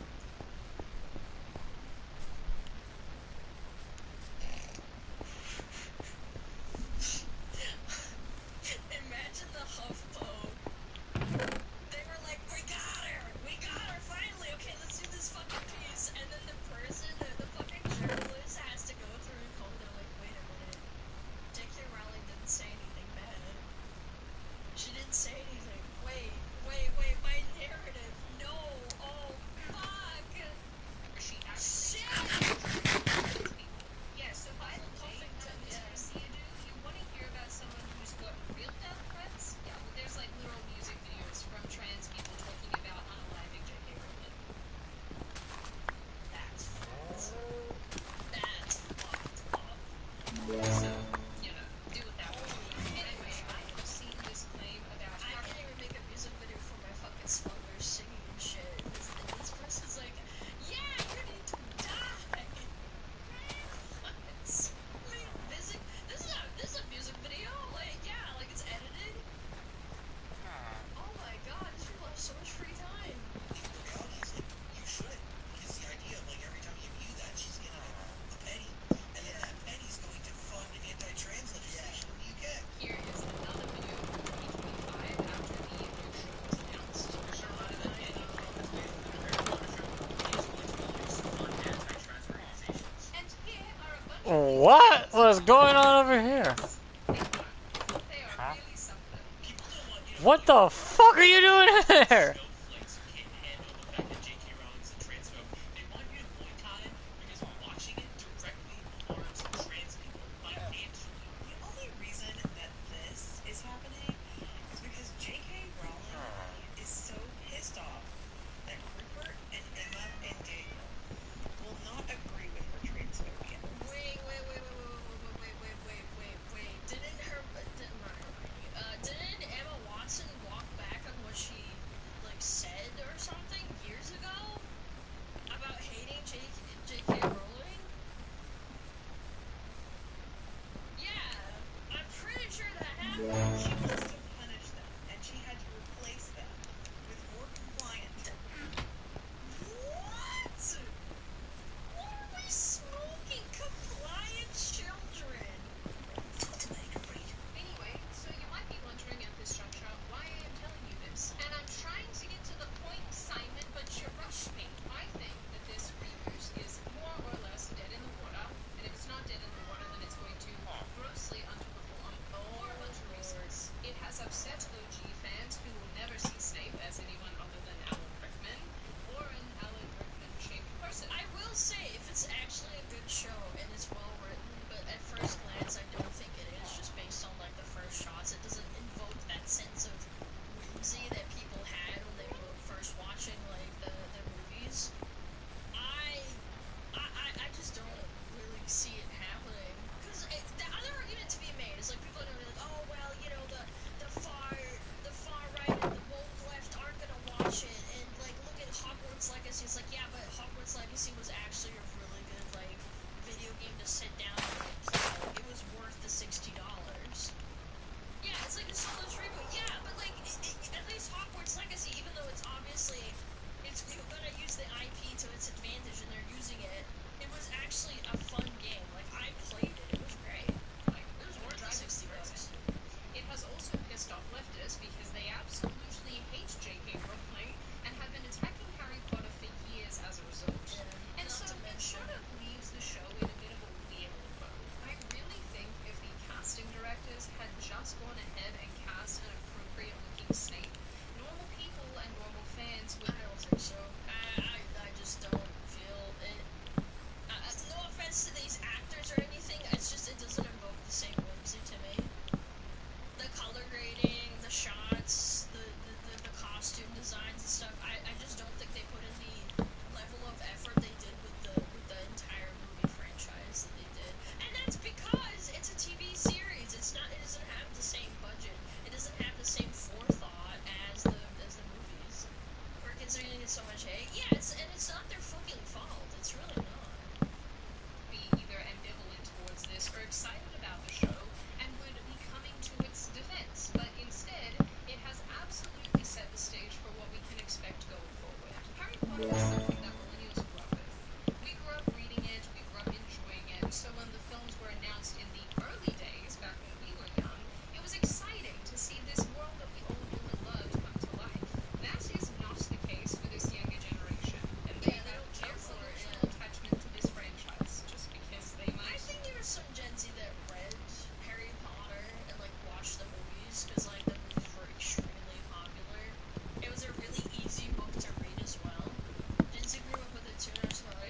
Imagine the HuffPo. They were like, we got her! We got her finally! Okay, let's do this fucking piece. And then the person, the fucking journalist has to go through and comb. They're like, wait a minute. J.K. Rowling didn't say anything bad. She didn't say anything. Wait, my narrative. No! Oh, fuck! she actually Shit! people. Yeah, so I Puzzle Jay, Huffington, Miss yeah. Garcia, dude, you want to hear about someone who's gotten real death threats? Yeah, well, there's like literal music videos from trans people talking about unaliving J.K. Rowling. That's fucked. That's fucked up. So, you know, deal with that one. Holy Anyway, shit. I have seen this claim about I how can't even make a music video for my fucking smugglers singing and shit. This person's like, yeah, you need to die. What? Wait, this is a music video? Like, yeah, like it's edited? Oh my god, these people have so much free time. The reality is, like, you shouldn't. Because the idea of, like, every time you view that, she's gonna get a penny. And then that penny's going to fund anti-trans legislation in the UK. here is another video from 2025 after the new show was announced. A show about an any profits based on the Harry Potter show is going to be used to fund anti-trans organizations. And here are a bunch What was going on over here? they are Huh? really something. People don't want, you know, What the fuck are you doing there? Snowflakes who can't handle the fact that J.K. Rowling's a transphobe. They want you to boycott it because watching it directly harms trans people financially. The only reason that this is happening is because J.K. Rowling is so pissed off that Rupert and Emma and Daniel will not agree with her transphobia. Wait. Didn't Emma Watson walk back on what she, like,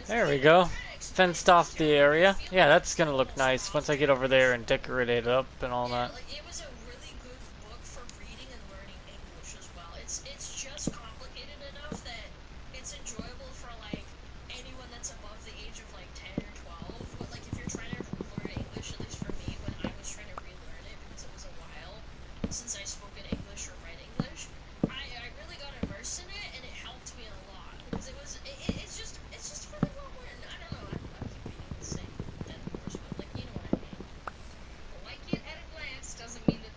There we go. Fenced off the area. Yeah, that's gonna look nice once I get over there and decorate it up and all Yeah, that. like it was a really good book for reading and learning English as well. It's just complicated enough that it's enjoyable for like anyone that's above the age of like 10 or 12. But like if you're trying to learn English, at least for me, when I was trying to relearn it because it was a while since I spoke in English or read English, I really got immersed in it and it helped me a lot because it's just really well written. I don't know. I keep reading the same dead horse, but like you know what I mean. Like it at a glance doesn't mean that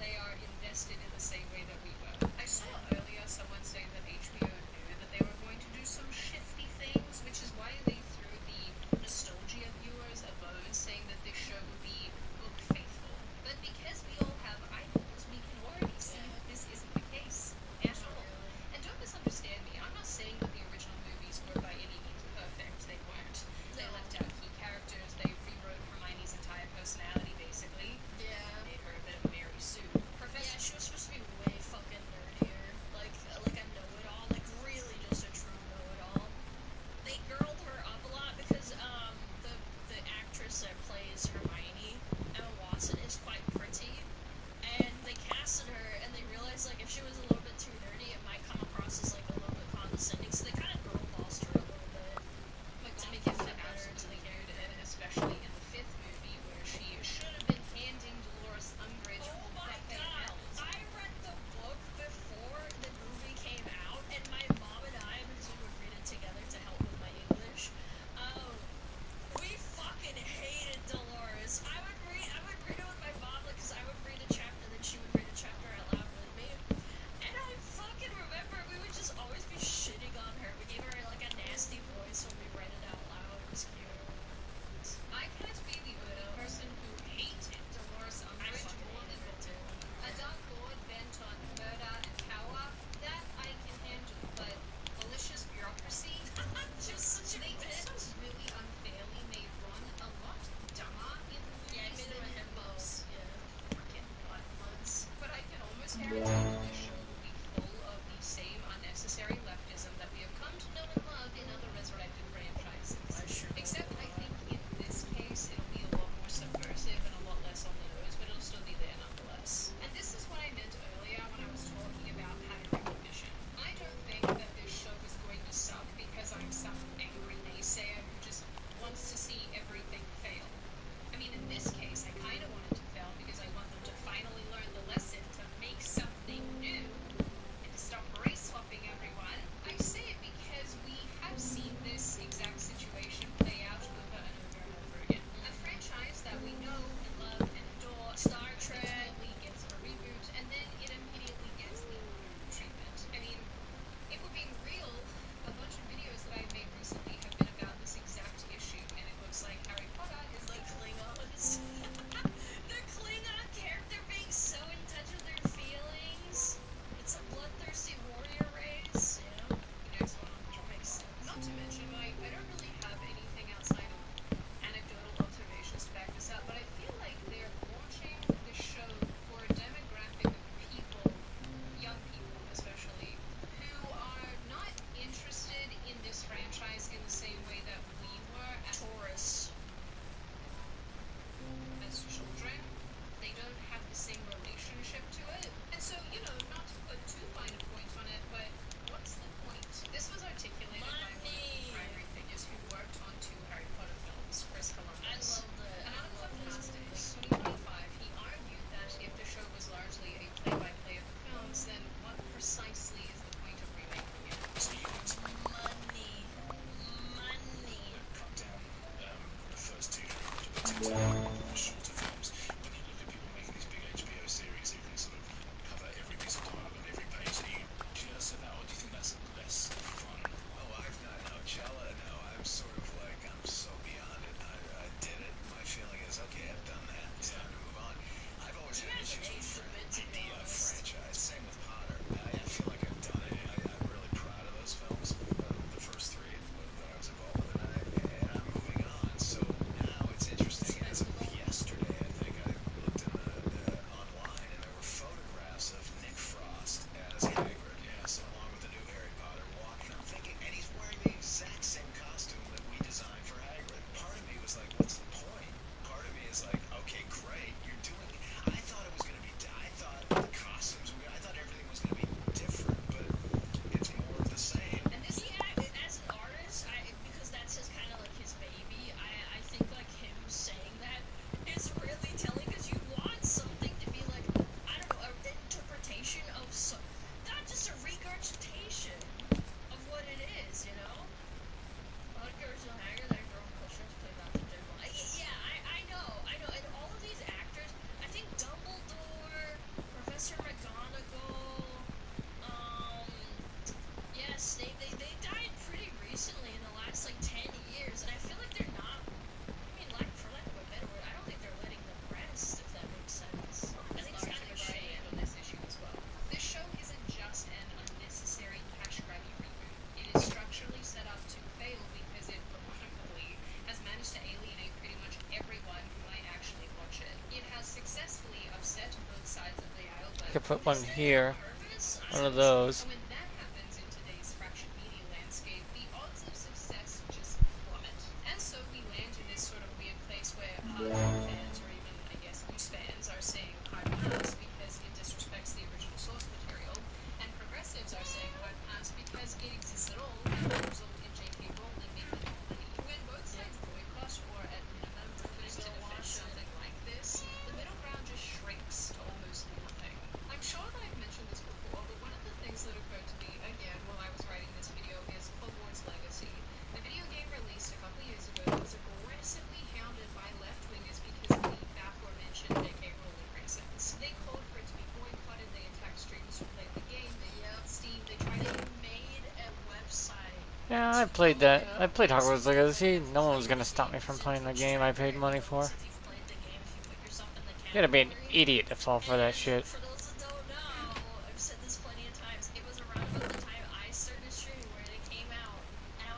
could put one here. nervous. One of those. And when that happens in today's fractured media landscape, the odds of success just plummet. And so we land in this sort of weird place where hardcore fans, or even, I guess, loose fans, are saying hard pass because it disrespects the original source material, and progressives are saying hard pass because it exists at all and will result in J.K. Rowling making more money. When both sides boycott or at minimum refuse to defend something like this, the middle ground just shrinks to almost nothing. I'm sure that I've mentioned this before, but one of the things that occurred to me again while I was writing this video is Hogwarts Legacy. The video game released a couple years ago that was aggressively hounded by left-wingers because of the aforementioned J.K. Rowling reasons. They called for it to be boycotted, they attacked streamers who played the game, Steam, they tried to Made a website. Yeah, I played that. I played Hogwarts Legacy. No one was gonna stop me from playing the game I paid money for. If you've played the game, if you put yourself in the You gotta be an category. idiot to fall for that shit. For those that don't know, I've said this plenty of times. It was around about the time I started streaming where it came out, and I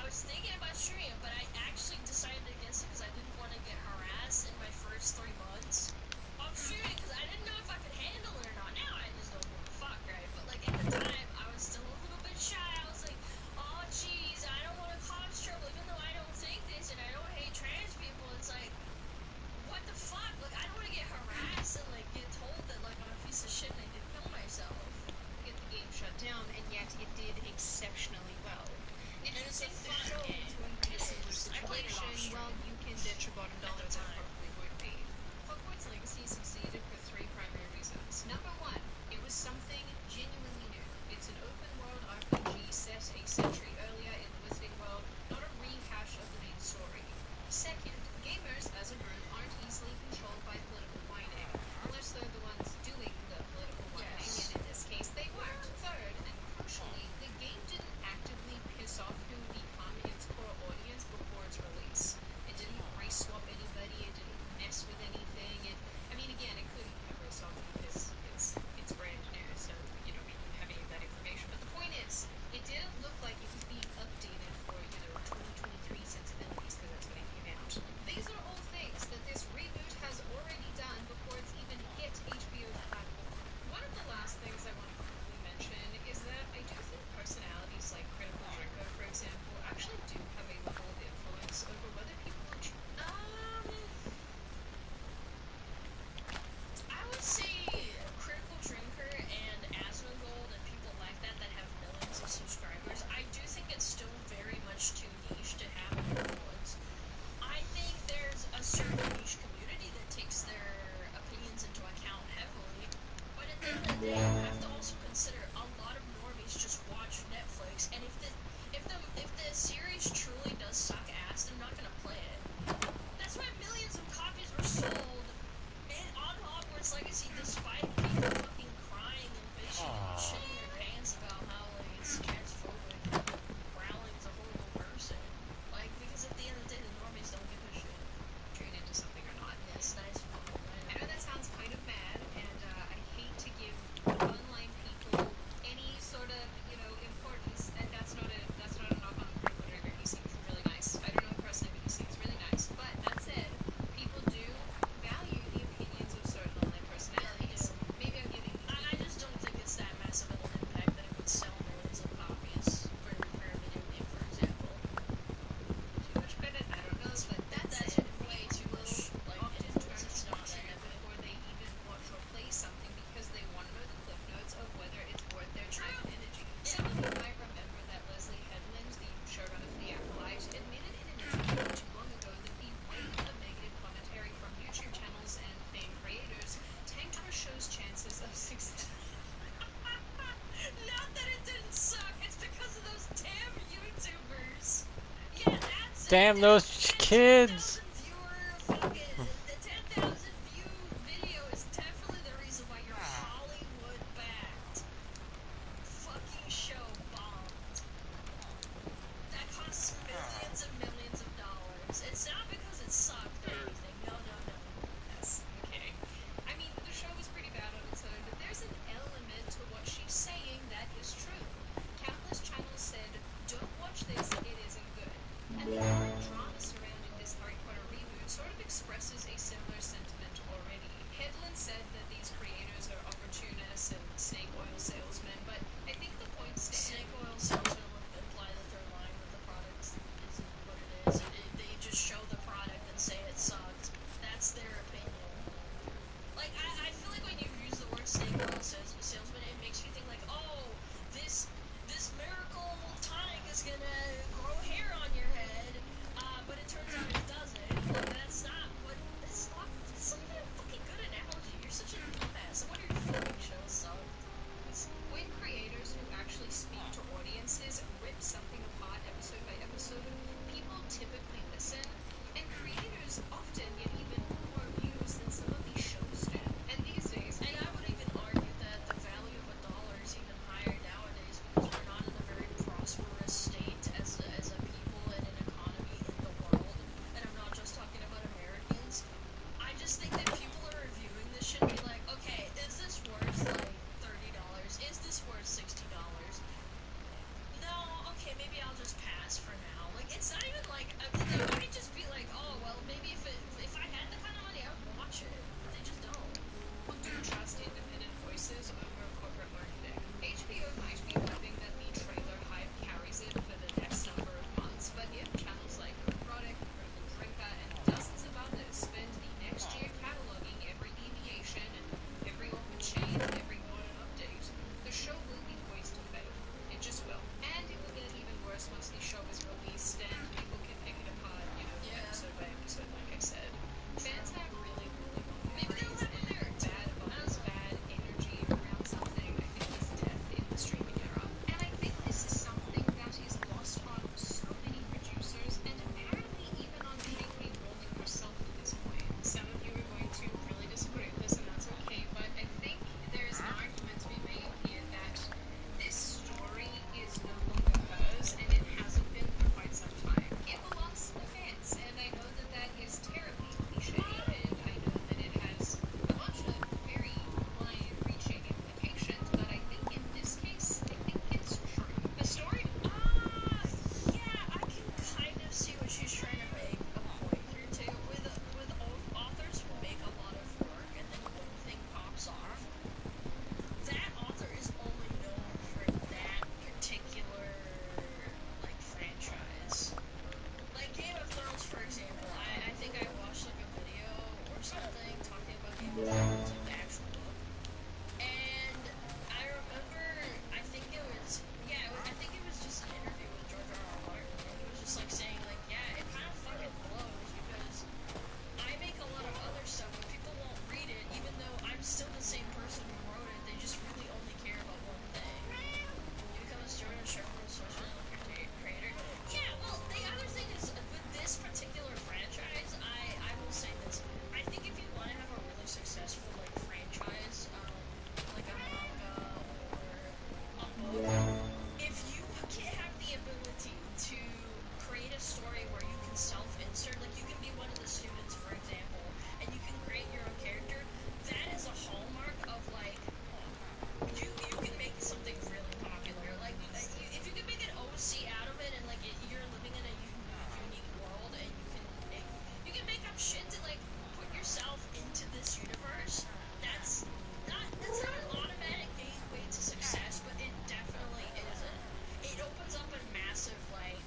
was thinking about streaming, but I actually decided against it because I didn't want to get harassed in my first 3 months of streaming because I didn't know if I could handle it or not. Now I just don't give a fuck, right? But like at the time, I was still a little bit shy. I was like, oh jeez, I don't want to cause trouble, even though I don't think this and I don't hate trans people. It's like, what the fuck? Like, I don't want to get harassed and like get told that like I'm a piece of shit and I did kill myself. get the game shut down, and yet it did exceptionally well. If you It's a think the fun show game. to embrace a similar I played it off situation, well, you can ditch your bottom dollar that probably would be. Hogwarts Legacy succeeded for three primary reasons. Number one, it was something genuinely new. It's an open world RPG set a century earlier in the Wizarding World, not a rehash of the main story. Second, gamers as a group aren't easily controlled by political whining, unless they're the ones doing the political whining, Yes. and in this case they weren't. Third, and crucially, the game didn't actively piss off who would become its core audience before its release. It didn't race swap anybody, it didn't mess with anything, I mean, again, it couldn't have race swapped because it's brand new, so, we didn't have any of that information. But the point is, it didn't look like it was being updated for, 2023 sensibilities, because that's when it came out. These are all things that this reboot has already done before it's even hit HBO's platform. One of the last things I want to quickly mention is that I do think personalities like Critical Drinker, for example, actually do have a level of influence over whether people I would say Critical Drinker and Asmongold and people like that that have millions of subscribers. I do think it's still very much too niche to have an influence. I think there's a certain niche community that takes their opinions into account heavily, but at the end of the day, you have to also consider a lot of normies just watch Netflix, and if the series truly does suck ass, they're not gonna play it. That's why millions of copies were sold on Hogwarts Legacy, despite people fucking crying and bitching and shitting their pants about how like it's transphobic and Rowling's a horrible person. Like, because at the end of the day, the normies don't give a shit. trade into something or not. Yes, nice fucking I know plan. that sounds kind of mad, and I hate to give online people any sort of, importance, and that's not a knock on Critical Drinker. He seems really nice. I don't know him personally, but he seems really nice. But that said, people do value the opinions of certain online personalities. Maybe I'm giving I just don't think it's that massive of an impact that it would sell millions of copies for a video game, for example. too much credit. I don't know, but that's That's it. way People too will much, like, often influence. turn It's to not that YouTube epic. before they even watch or play something because they want to know the clip notes of whether it's worth their time and energy. Some of you might remember that Leslie Headland, the showrunner for The Acolyte, admitted in an interview not too long ago that the wave of negative commentary from YouTube channels and fan creators tanked her show's chances of success. Not that it didn't suck, it's because of those damn YouTubers. Yeah, that's it. Damn those kids! 10,000 viewer fucking the 10,000 view video is definitely the reason why your Hollywood backed fucking show bombed. That costs millions and millions of dollars. It's not because it sucked or anything. No, no, no. Yes, I'm kidding. I mean, the show was pretty bad on its own, but there's an element to what she's saying that is true. Countless channels said, don't watch this, it isn't good. And the current drama surrounding this hardcore this universe, that's not an automatic gateway to success, but it definitely isn't. It opens up a massive like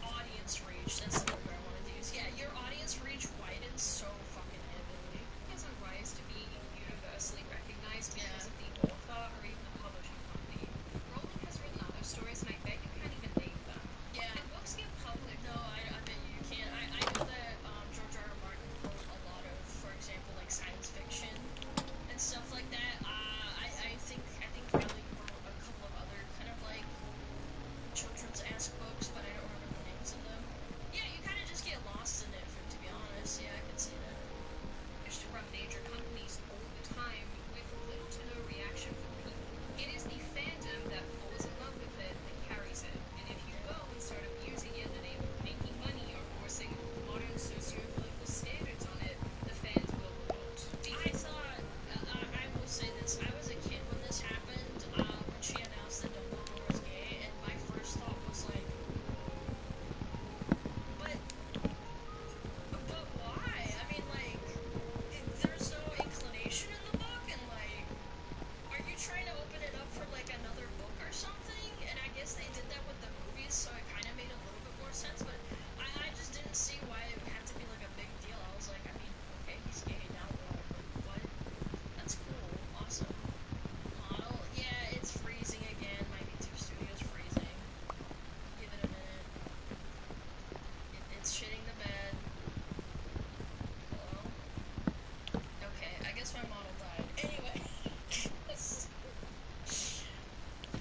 audience reach. That's the word I wanted to use. Yeah, your audience reach widens so fucking heavily. Has a rise to being universally recognized because Yeah. of the author or even the publishing company. Rowling has written other stories, and I bet you can't even name them. Yeah. And books get published. No, I bet you can't. I know that George R. R. Martin wrote a lot of, for example, like science fiction and stuff like that. I think Rowling wrote a couple of other kind of like children's-esque books, but I don't remember the names of them. Yeah, you kind of just get lost in it, to be honest. Yeah, I can see that. From major companies all the time with little to no reaction from people. It is the fandom that falls in love with it that carries it. And if you go and start abusing it in the name of making money or forcing modern socio-political standards on it, the fans will revolt. I thought, I will say this, I was a kid when this happened, when she announced that Dumbledore was gay, and my first thought was like, but why? I mean, like, there's no inclination in the book, and like, are you trying to open it up for like another book or something? And I guess they did that with the movies, so it kind of made a little bit more sense, but I just didn't see why it had to be like a big deal. I was like, I mean, okay, he's gay, now what? Like, what? That's cool. Awesome. Model? Yeah, it's freezing again. My YouTube studio's freezing. Give it a minute. It's shitting the bed. Hello? Okay, I guess my model died. Anyway.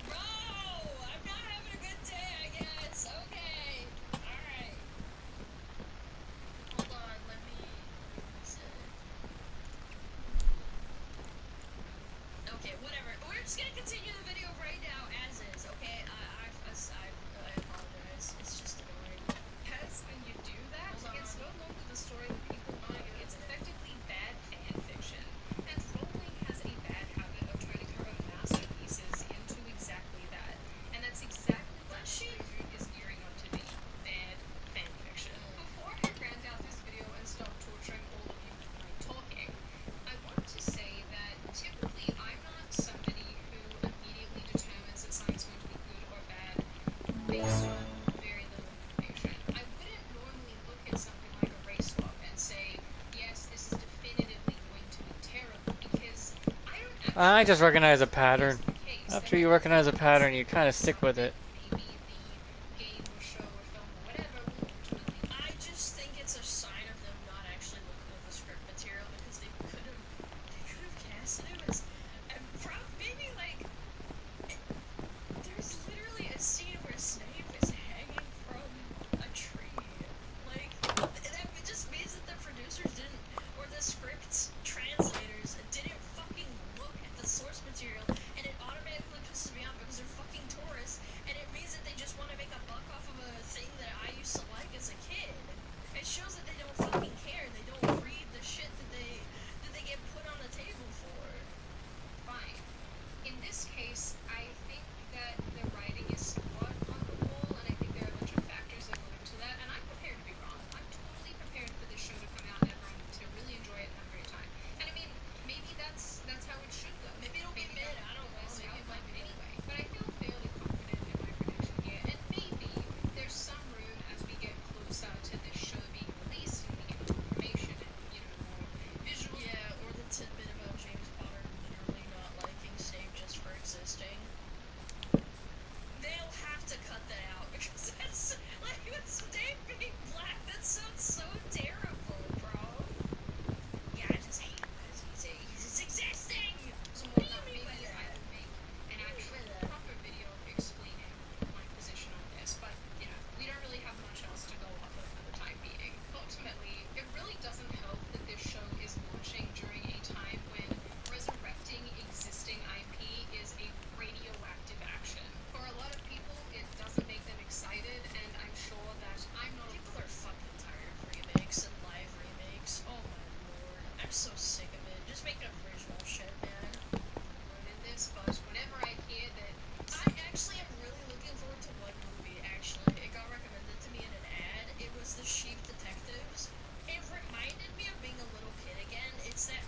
Bro! I'm not having a good day, I guess. Okay. Alright. Hold on, let me reset. Okay, whatever. We're just gonna continue the video right now as is, okay? I apologize. It's just annoying. Because when you do that, Hold it's on. no longer the story that people want. It's effectively bad fan fiction. And Rowling has a bad habit of turning her own masterpieces into exactly that. And that's exactly what Does she? this review is gearing up to be. Bad fan fiction. Before I round out this video and stop torturing all of you with my talking, I want to say that typically I'm not somebody who immediately determines that something's going to be good or bad based on very little information. I wouldn't normally look at something like a race swap and say, yes, this is definitively going to be terrible, because I don't actually I just recognize a know if pattern. that's the case. After you recognize a pattern, you kind of stick with it. Maybe the game or show or film or whatever will ultimately. I just think it's a sign of them not actually looking at the script material, because they could have casted him as, and maybe like, there's literally a scene where Snape is hanging from a tree. Like, that just means that the producers didn't, or the script translators didn't fucking look at the source material, and it automatically pisses me off because they're fucking tourists, and it means that they just want to make a buck off of a thing that I used to like as a kid. It shows that they don't fucking care. They don't read the shit that they get put on the table for. Fine. In this case, I think that the writing is somewhat on the wall, and I think there are a bunch of factors that go into that, and I'm prepared to be wrong. I'm totally prepared for this show to come out and everyone to really enjoy it and have a great time. And I mean, maybe that's how it should go. Maybe it'll be mid. I don't know. That's Maybe how it it might went be mid. anyway. But I feel fairly confident in my prediction here, and maybe there's some room as we get closer to this show being released and we get more information and, more visual. Yeah, or the tidbit about James Potter literally not liking Snape just for existing. They'll have to cut that out because that's like with Snape being black. That sounds so terrible, bro. Yeah, I just hate him because he's existing. So What do you maybe mean by I that? will make an What do you mean actual by that? proper video explaining my position on this, but we don't really have much else to go off of for the time being. Ultimately, it really doesn't help that this show is launching during a time when resurrecting existing IP is a radioactive action. For a lot of people, it doesn't make them excited, and I'm sure that I'm not. People are fucking tired of remakes and live remakes. Oh my lord. I'm so sick of it. Just make original shit, man. In this, but whenever I hear that I actually am really looking forward to one movie, actually. It got recommended to me in an ad. It was The Sheep Detectives. It reminded me of being a little kid again. It's that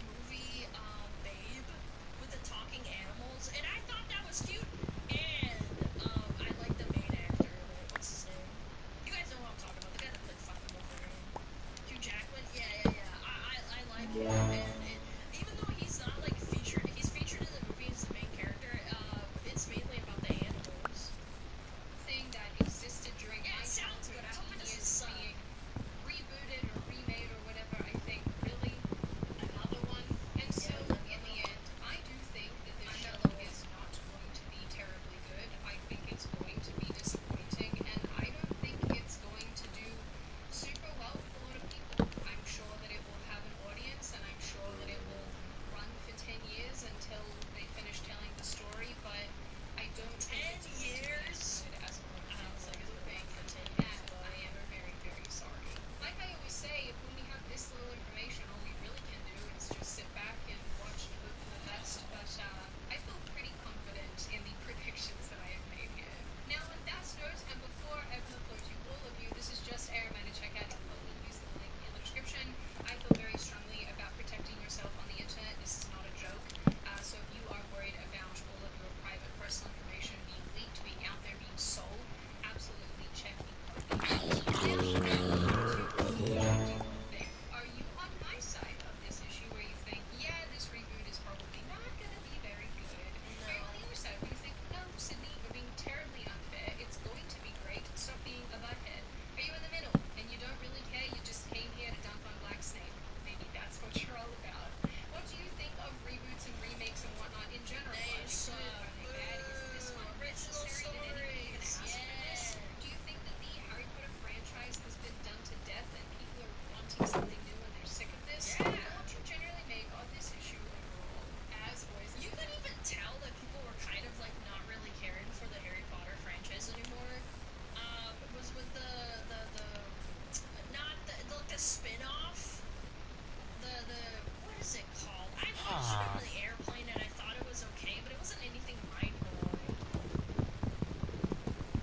watched it on the airplane and I thought it was okay, but it wasn't anything mind-blowing.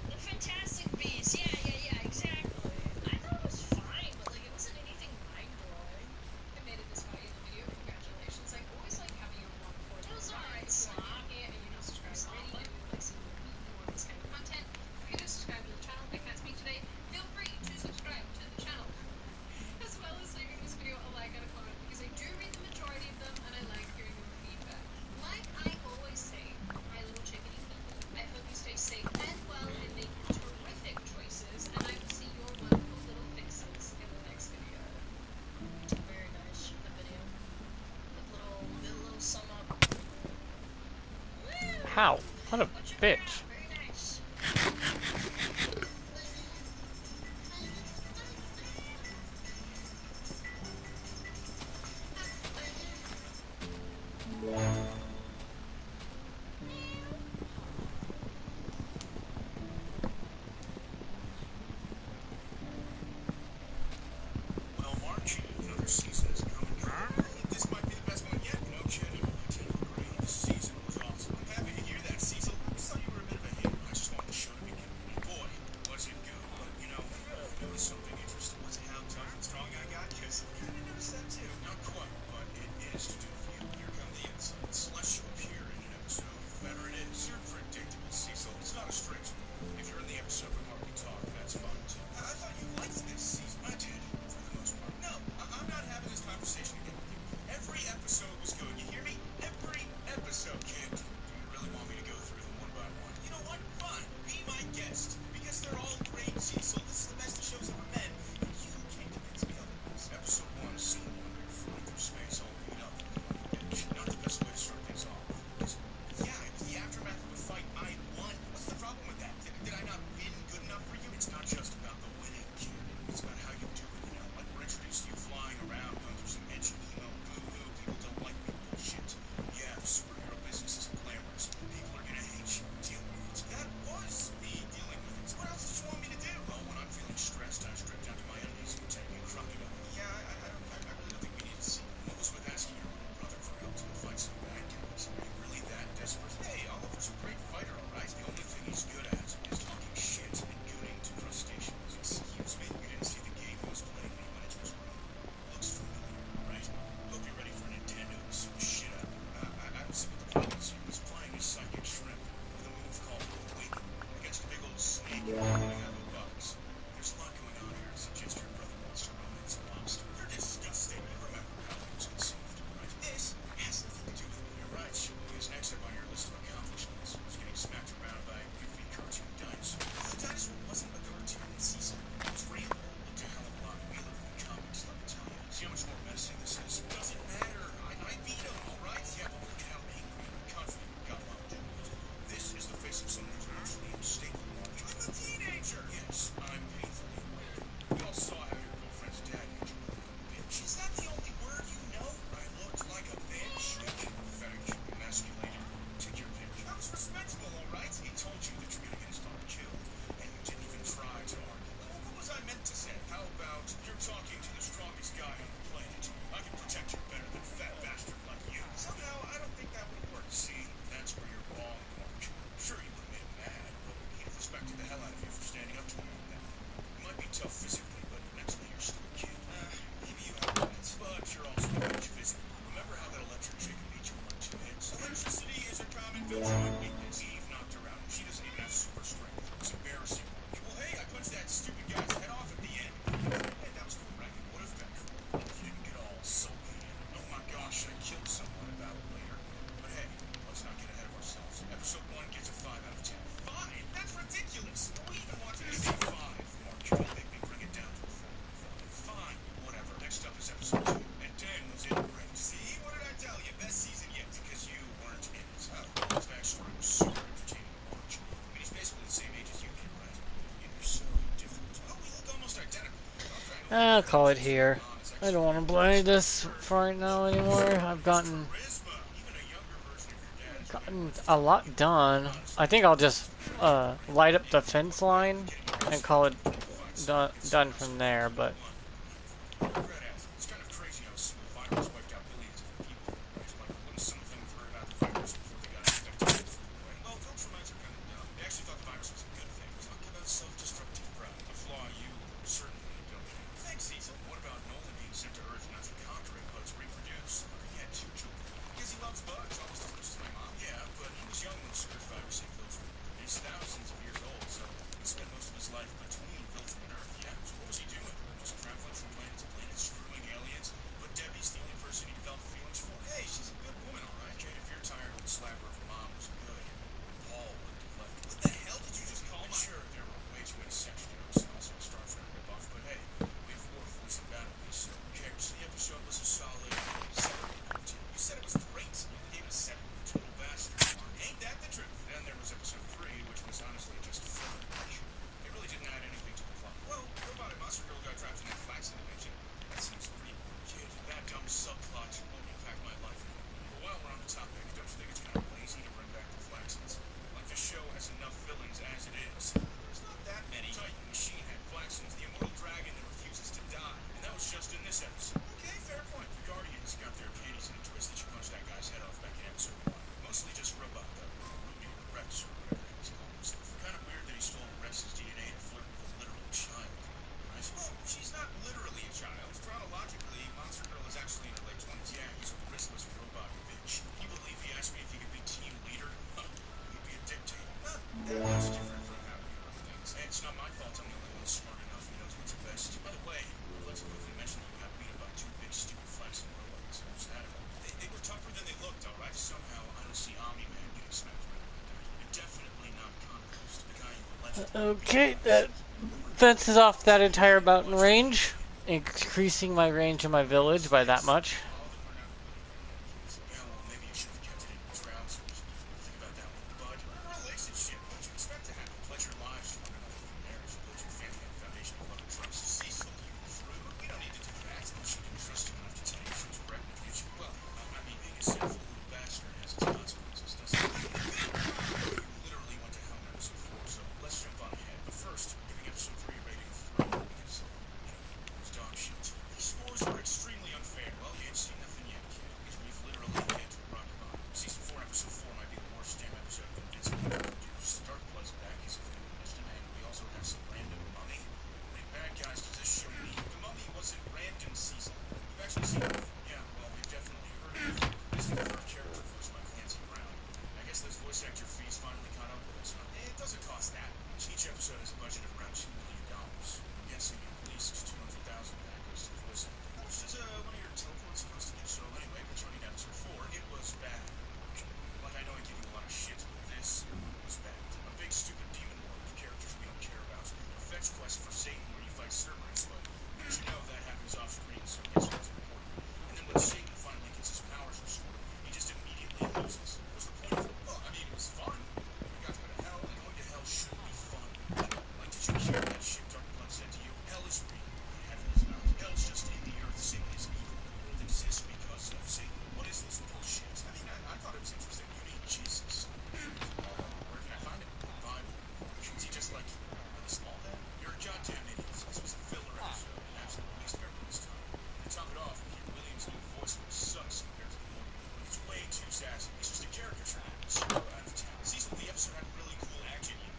The Fantastic Beasts, yeah, exactly. I thought it was fine, but like it wasn't anything mind-blowing. I made it this far in the video. Congratulations. I always like having your one for It was alright, if you Slop. like it and you're not subscribed already and you like seeing more of this kind of content, if you're gonna subscribe to the channel, I can't speak today, feel free to subscribe to the channel. As well as leaving this video a like and a comment because I do read the majority of them and I like hearing your feedback. Like I always say, my little chickadee people, I hope you stay safe and well and make terrific choices, and I will see your wonderful little fixes in the next video. Very nice, the video. The little sum up. Woo! How? What a What you bitch. Very nice. Well, March, another season is coming. I think this might be the best one yet, you know, kid. I tend to agree. This season was awesome. I'm happy to hear that, Cecil. I always thought you were a bit of a hater. I just wanted the show to begin. And boy, was it good. But, you know, I noticed something interesting. Was it how tough and strong I got? Because I kind of noticed that too. Not quite, but it is to do with you. Here come the insights. Less you appear in an episode, the better it is. You're predictable, Cecil. It's not a stretch. If you're in the episode with Marky Talk, that's fine too. I thought you liked this season. I did, for the most part. No, I'm not having this conversation again with you. Every episode was good. You hear me? Every episode, kid. Do you really want me to go through them one by one? You know what? Fine. Be my guest. Because they're all great, Cecil. This is the best the show's ever been. And you can't convince me otherwise. Episode 1, scene 1. You're flying through space, all beat up. Not the best way to start things off. Yeah, it was the aftermath of a fight I won. What's the problem with that? Did I not win good enough for you? It's not just about the winning, kid. It's about how you do it, you know? Like we're introduced to you flying around, going through some edgy emo, boo-hoo, people don't like me bullshit. Yeah, the superhero business isn't glamorous. People are gonna hate you. Deal with it. That was me dealing with it. So what else did you want me to do? Well, when I'm feeling stressed, I strip down to my undies and pretend to be a crocodile. Yeah, I really don't think we need to see. What was with asking your little brother for help to go fight some bad guys? Are you really that desperate? Hey, Oliver's a great fighter, alright? The only thing he's good at is talking shit and gooning to crustaceans. Excuse me? You didn't see the game he was playing when he went into his room? Looks familiar, right? Hope you're ready for Nintendo to sue the shit out of him. I was with the problems here. He's playing a psychic shrimp with a move called Awaken against a big old snake coming out of a box. There's a lot going on here to suggest your brother wants to romance a lobster. You're disgusting. Remember how he was conceived, right? This has nothing to do with me. You're right. Because next up on your list of accomplishments was getting smacked around by a goofy cartoon dinosaur. The dinosaur wasn't a cartoon, Cecil. It was real. Looked a hell of a lot realer than the comics, let me tell you. See how much more menacing this is? Doesn't matter. I beat him, alright? Yeah, but look at how angry and confident we got while doing it. This is the face of someone who's emotionally unstable, Mark. I'm a teenager! Yes, I'm painfully aware. We all saw how your girlfriend's dad made you look like a bitch. Is that the only word you know? I looked like a bitch? Weak, pathetic, emasculated. Take your pick. I was respectable, alright? He told you that you're gonna get his daughter killed, and you didn't even try to argue. What was I meant to say? How about you're talking to the strongest guy on the planet? I can protect you better than a fat bastard like you. Somehow, I don't think that would have worked. See, that's where you're wrong, Mark. Sure, you would have made him mad, but he'd have respected the hell out of you for standing up to him like that. You might be tough physically, but mentally you're still a kid. Maybe you have points, but you're also huge physically. Remember how that electric chick beat you in like 2 hits? Electricity is a common vigilant weakness. Eve knocked her out. She doesn't even have super strength. It's embarrassing, Mark. Well, hey, I punched that stupid guy's head off at the end. Hey, that was cool, right? It would have been cool if you didn't get all sulky and, oh my gosh, I killed someone about it later. But hey, let's not get ahead of ourselves. Episode 1 gets a 5 out of 10. 5? That's ridiculous! We even wanted to see 5, Mark. Don't make me bring it down to a 4.5. Fine, whatever. Next up is episode 2. And Dan was in great. See? What did I tell you? Best season yet, because you weren't in it. His backstory was super entertaining to watch. I mean, he's basically the same age as you, kid, right? And you're so different. Oh, we look almost identical. I'll call it here. I don't want to play this for right now anymore. I've gotten Charisma. Even a younger version of your dad is gotten a lot done. I think I'll just light up the fence line and call it done from there. But It's kind of crazy how smooth violence wiped out billions of people, right? Like, wouldn't Okay, that fences off that entire mountain range, increasing my range in my village by that much. All of them are now yeah, well, maybe you should have kept it in trousers. Think about that one. Bud, we're in a relationship. What do you expect to happen? Pledge your lives to one another through marriage. Build your family on a foundation of love and trust. Cecil, you prude. We don't need to do that. She didn't trust you enough to tell you she was pregnant, did she? Well, I mean, being a sinful little bastard has its consequences, doesn't it? You literally went to hell in episode 4, so let's jump on ahead. But first, I'm giving episode 3 a rating of 3 because, it was dog shit. These scores were extremely unfair. Well, you ain't seen nothing yet, kid, because we've literally hit rock bottom. Season 4 and episode 4 might be the worst damn episode of Invincible ever produced. Dark Blood's back, as if anyone missed an angle. We also have some random mummy. How many bad guys does this show need? The mummy wasn't random, Cecil. You've actually seen it before. Yeah, well, we've definitely heard it before. This is the third character voiced by Clancy Brown. I guess those voice actor fees finally caught up with us, huh? It doesn't cost that much. Each episode has a budget of around $2 million. I'm guessing at least 200,000 of that goes to the voice actor. How much does one of your teleports cost again? So anyway, returning to episode 4, it was bad. Like, I know I give you a lot of shit, but this was bad. A big stupid demon war with characters we don't care about. A fetch quest for Satan where you fight Cerberus, but as you know, that happens off screen, so guess what's important? And then when Satan finally gets his powers restored, he just immediately loses. What's the point of it? Well, I mean, it was fun. We got to go to hell, and going to hell should be fun. Like, did you hear that shit Dark Blood said to you? Hell is real, but heaven is not. Hell's just in the earth. Satan is evil. The world exists because of Satan. What is this bullshit? I mean, I thought it was interesting. You need Jesus. Where can I find it? Bible. Is he just like really small then? You're a goddamn idiot. This was a filler episode, and that's the least of everyone's time. And to top it off, we hear William's new voice, which sucks compared to the old one. It's way too sassy. It's just a character trait. 0 out of 10. Cecil, the episode had really cool action. You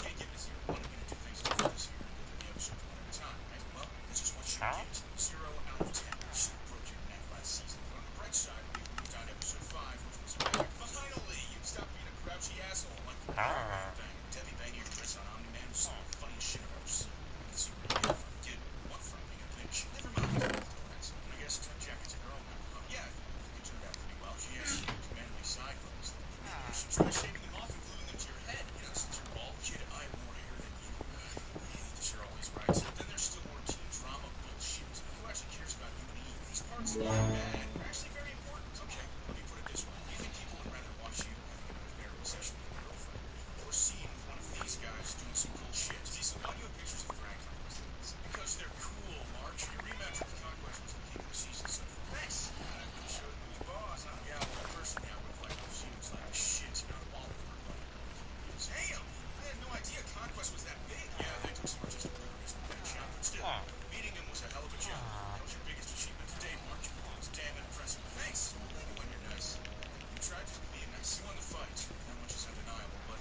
can't give it a 0. I'm gonna do things different this year and go through the episodes one at a time, right? Well, this is what you get. 0 out of 10. You should have broke your neck last season. But on the bright side, we moved on to episode 5, which was back. Finally, you stopped being a grouchy asshole like the thing. Debbie banging your dress on Omni-Man was some of the funniest shit I've ever seen. I can see where you get what from being a bitch. Never mind. And I guess Tech Jacket's a girl now. Yeah, I think it turned out pretty well. She has huge manly side bones. You should try shaving them off and gluing them to your head. You know, since you're bald, kid, I have more hair than you. You're always right. Then there's still more teen drama bullshit. Who actually cares about you and Eve? These parts are bad. They're actually very important. Okay, let me put it this way. Do you think people would rather watch you having an unbearable session with your girlfriend or seeing one of these guys doing some cool shit? Cecil, why do you have pictures of drag conquests? Because they're cool, March. Your rematch with Conquest was the peak of the season so far. Thanks. I really showed who's boss, huh? Yeah, well, personally, I would have liked if she was like shit, not all of her buddy. Damn! I had no idea Conquest was that big. Yeah, they took some artistic liberties with that shot, but still, beating him was a hell of a job. That was your biggest achievement to date, March. It was damn impressive. Thanks. When you're nice. You tried to be nice. You won the fight. That much is undeniable, but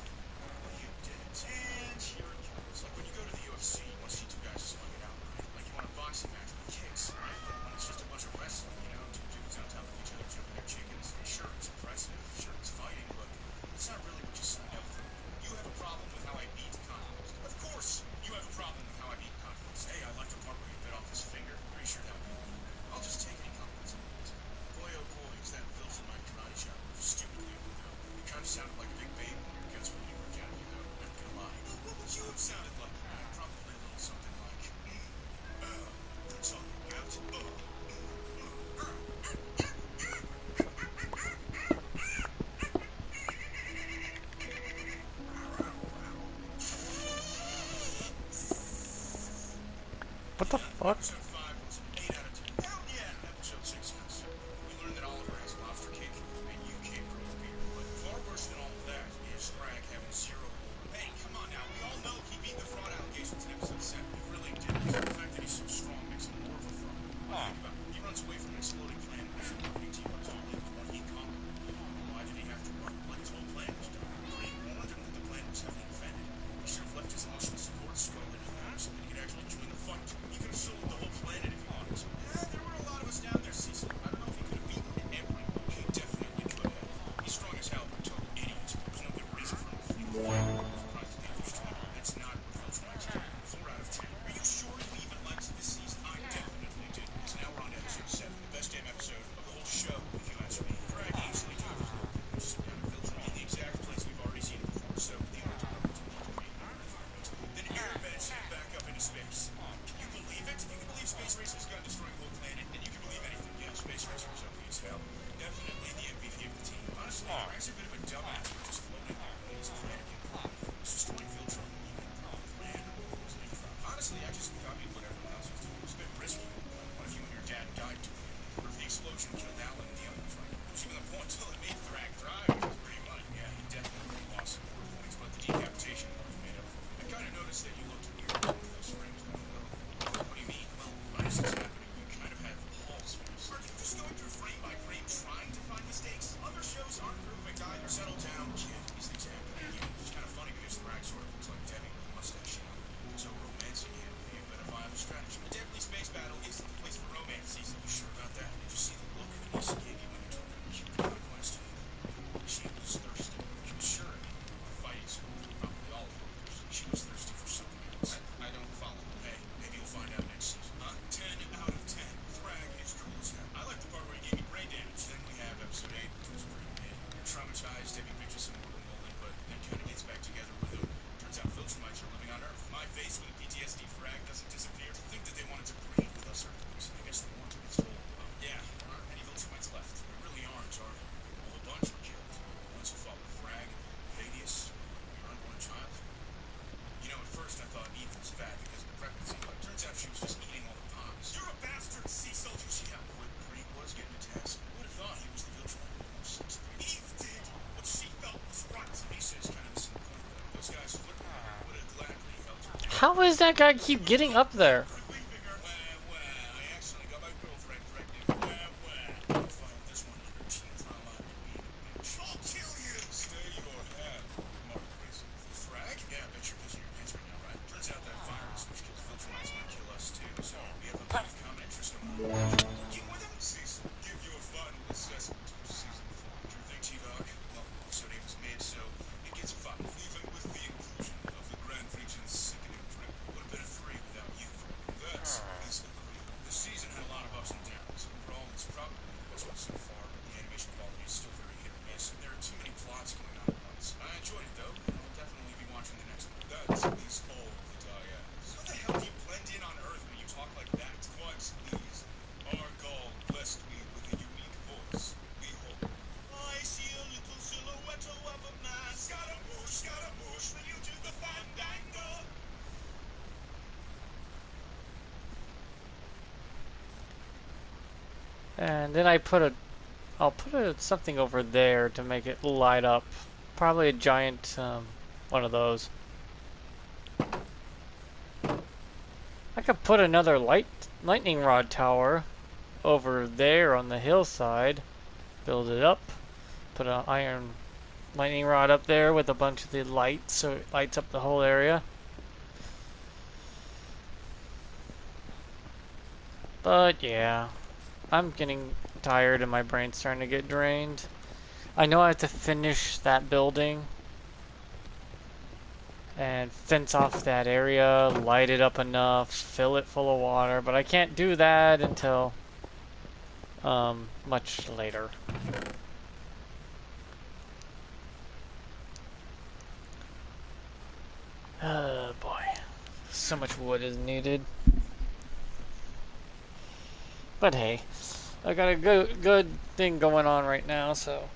you didn't. And here it comes. Like when you go to the UFC, you want to see two guys slug it out, right? Like you want a boxing match with kicks, right? But when it's just a bunch of wrestling, two dudes on top of each other jumping their chickens, sure, it's impressive, sure, it's fighting, but it's not really what you signed up for. You have a problem with how I beat Conquest. Of course, you have a problem with how I beat Conquest. Hey, I like the part where you bit off his finger. Pretty sure that would be me. I'll just take any compliments I want. Boy, oh boy, is that built in my karate chop stupidly overdone. You kind of sounded like a big baby when your guts were being ripped out of you, though. Not gonna lie. What would you have sounded like? Probably a little something like, it's all about, What the fuck? Episode 5 was an 8 out of 10. Hell yeah! Episode 6 got sick. We learned that Oliver has lobster cake and you can't grow a beard. But far worse than all of that is Scrag having 0 lore. Hey, come on now. We all know he beat the fraud allegations in episode 7. He really didn't. The fact that he's so strong makes him more of a fraud. Think about it. He runs away from an exploding planet with his marketing team runs all in with one he conquered. Why did he have to run? Like his whole plan was done. Green warned him that the plan was heavily defended. He should have left his emotional support skull at home so that he could actually join the fight. He could have sold the whole plan. Frank's a bit of a dumbass for just floating there. He's afraid to get caught. He's just doing field training. Random holes that he found. Honestly, I just copied what everyone else was doing. It's a bit risky. What if you and your dad died together? What if the explosion killed Alan and the others? Like, it was even the point till it made Thrag drive, which was pretty much. Yeah, he definitely lost some more points, but the decapitation was made up for it. I kind of noticed that you looked weird with those frames down below. What do you mean? Well, when this was happening, you kind of had Paul's face. Are you just going through frame by frame trying to find mistakes? Other shows aren't perfect either. Settle down, kid. These things happen. Again, it's kind of funny because Thrag sort of looks like Debbie with a mustache, you know? So romancing him would be a better viable strategy. A deadly space battle isn't the place for romance, Cecil. You sure about that? Did you see the look Anissa gave you when you told her? She was not question. She was thirsty. She was sure of it. Fighting school, probably all of them were thirsty. She was thirsty for something else. I don't follow. Hey, maybe you'll find out next season. 10 out of 10. Thrag is cool as hell. I like the part where he gave me brain damage. Then we have episode 8, which was pretty mid. You're traumatized, taking pictures of Morgan Mullen, but then kind of gets back together with him. Turns out Viltrumites are living on Earth. My face with a PTSD frag doesn't disappear. To think that they wanted to breed with us Earthquakes. I guess the war took its toll. Yeah, there aren't many Viltrumites left. There really aren't, are there? A whole bunch were killed. The ones who fought with Frag, Vadius, your unborn child. You know, at first I thought Eve was bad because of the pregnancy, but it turns out she was just eating all the pods. You're a bastard, Cecil! You see how quick Bree was getting a task? Who would have thought he was the Viltrumite? Eve did what she felt was right. Lisa is kind of missing the point, though. Those guys flipping her would have gladly helped her. How does that guy keep getting up there? I actually got my girlfriend pregnant. Filed this one under teen trauma and being a bitch. I'll kill you! Stay your hand, Mark Grayson. Frag? Yeah, I bet you're pissing your pants right now, right? Turns out that virus, which kills Viltrumites, might kill us too, so we have a bit of common interest going on. Working with him? Cecil, give your final assessment of season 4. What do you think, T-Dog? Well, episode 8 was mid, so it gets a 5. Even with the inclusion of the Grand Region's sickening drip. Would have been a 3 without you. That is agreeable. The season had a lot of ups and downs. Overall, it's probably the best one so far, but the animation quality is still very hit or miss, and there are too many plots going on at once. I enjoyed it, though, and I'll definitely be watching the next one. That is all that I ask. How the hell do you blend in on Earth when you talk like that? What is our God blessed me with a unique voice? Behold, I see a little silhouette of a man. Scaramouche, will you do the fandango? And then I'll put something over there to make it light up. Probably a giant, one of those. I could put another lightning rod tower over there on the hillside. Build it up. Put an iron lightning rod up there with a bunch of the lights so it lights up the whole area. But yeah, I'm getting tired and my brain's starting to get drained. I know I have to finish that building and fence off that area, light it up enough, fill it full of water, but I can't do that until much later. Oh boy, so much wood is needed. But hey, I got a good thing going on right now, so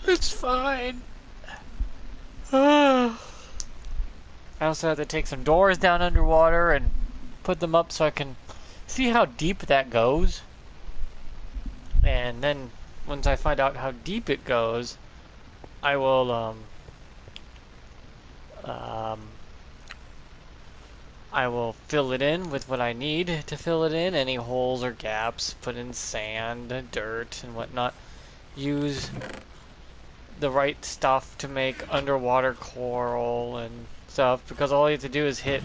it's fine. I also have to take some doors down underwater and put them up so I can see how deep that goes. And then once I find out how deep it goes, I will I will fill it in with what I need to fill it in. Any holes or gaps, put in sand, dirt, and whatnot. Use the right stuff to make underwater coral and stuff, because all you have to do is hit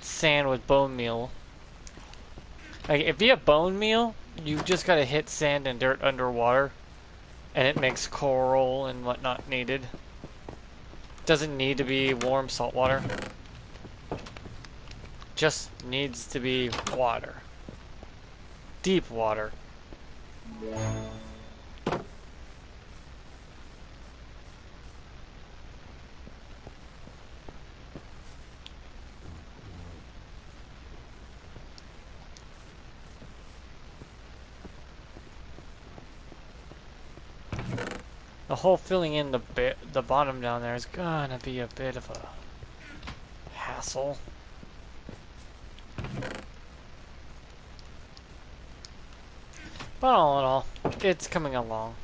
sand with bone meal. Like, if you have bone meal, you just gotta hit sand and dirt underwater, and it makes coral and whatnot needed. Doesn't need to be warm salt water. Just needs to be water. Deep water. The whole filling in the bottom down there is gonna be a bit of a hassle. But all in all, it's coming along.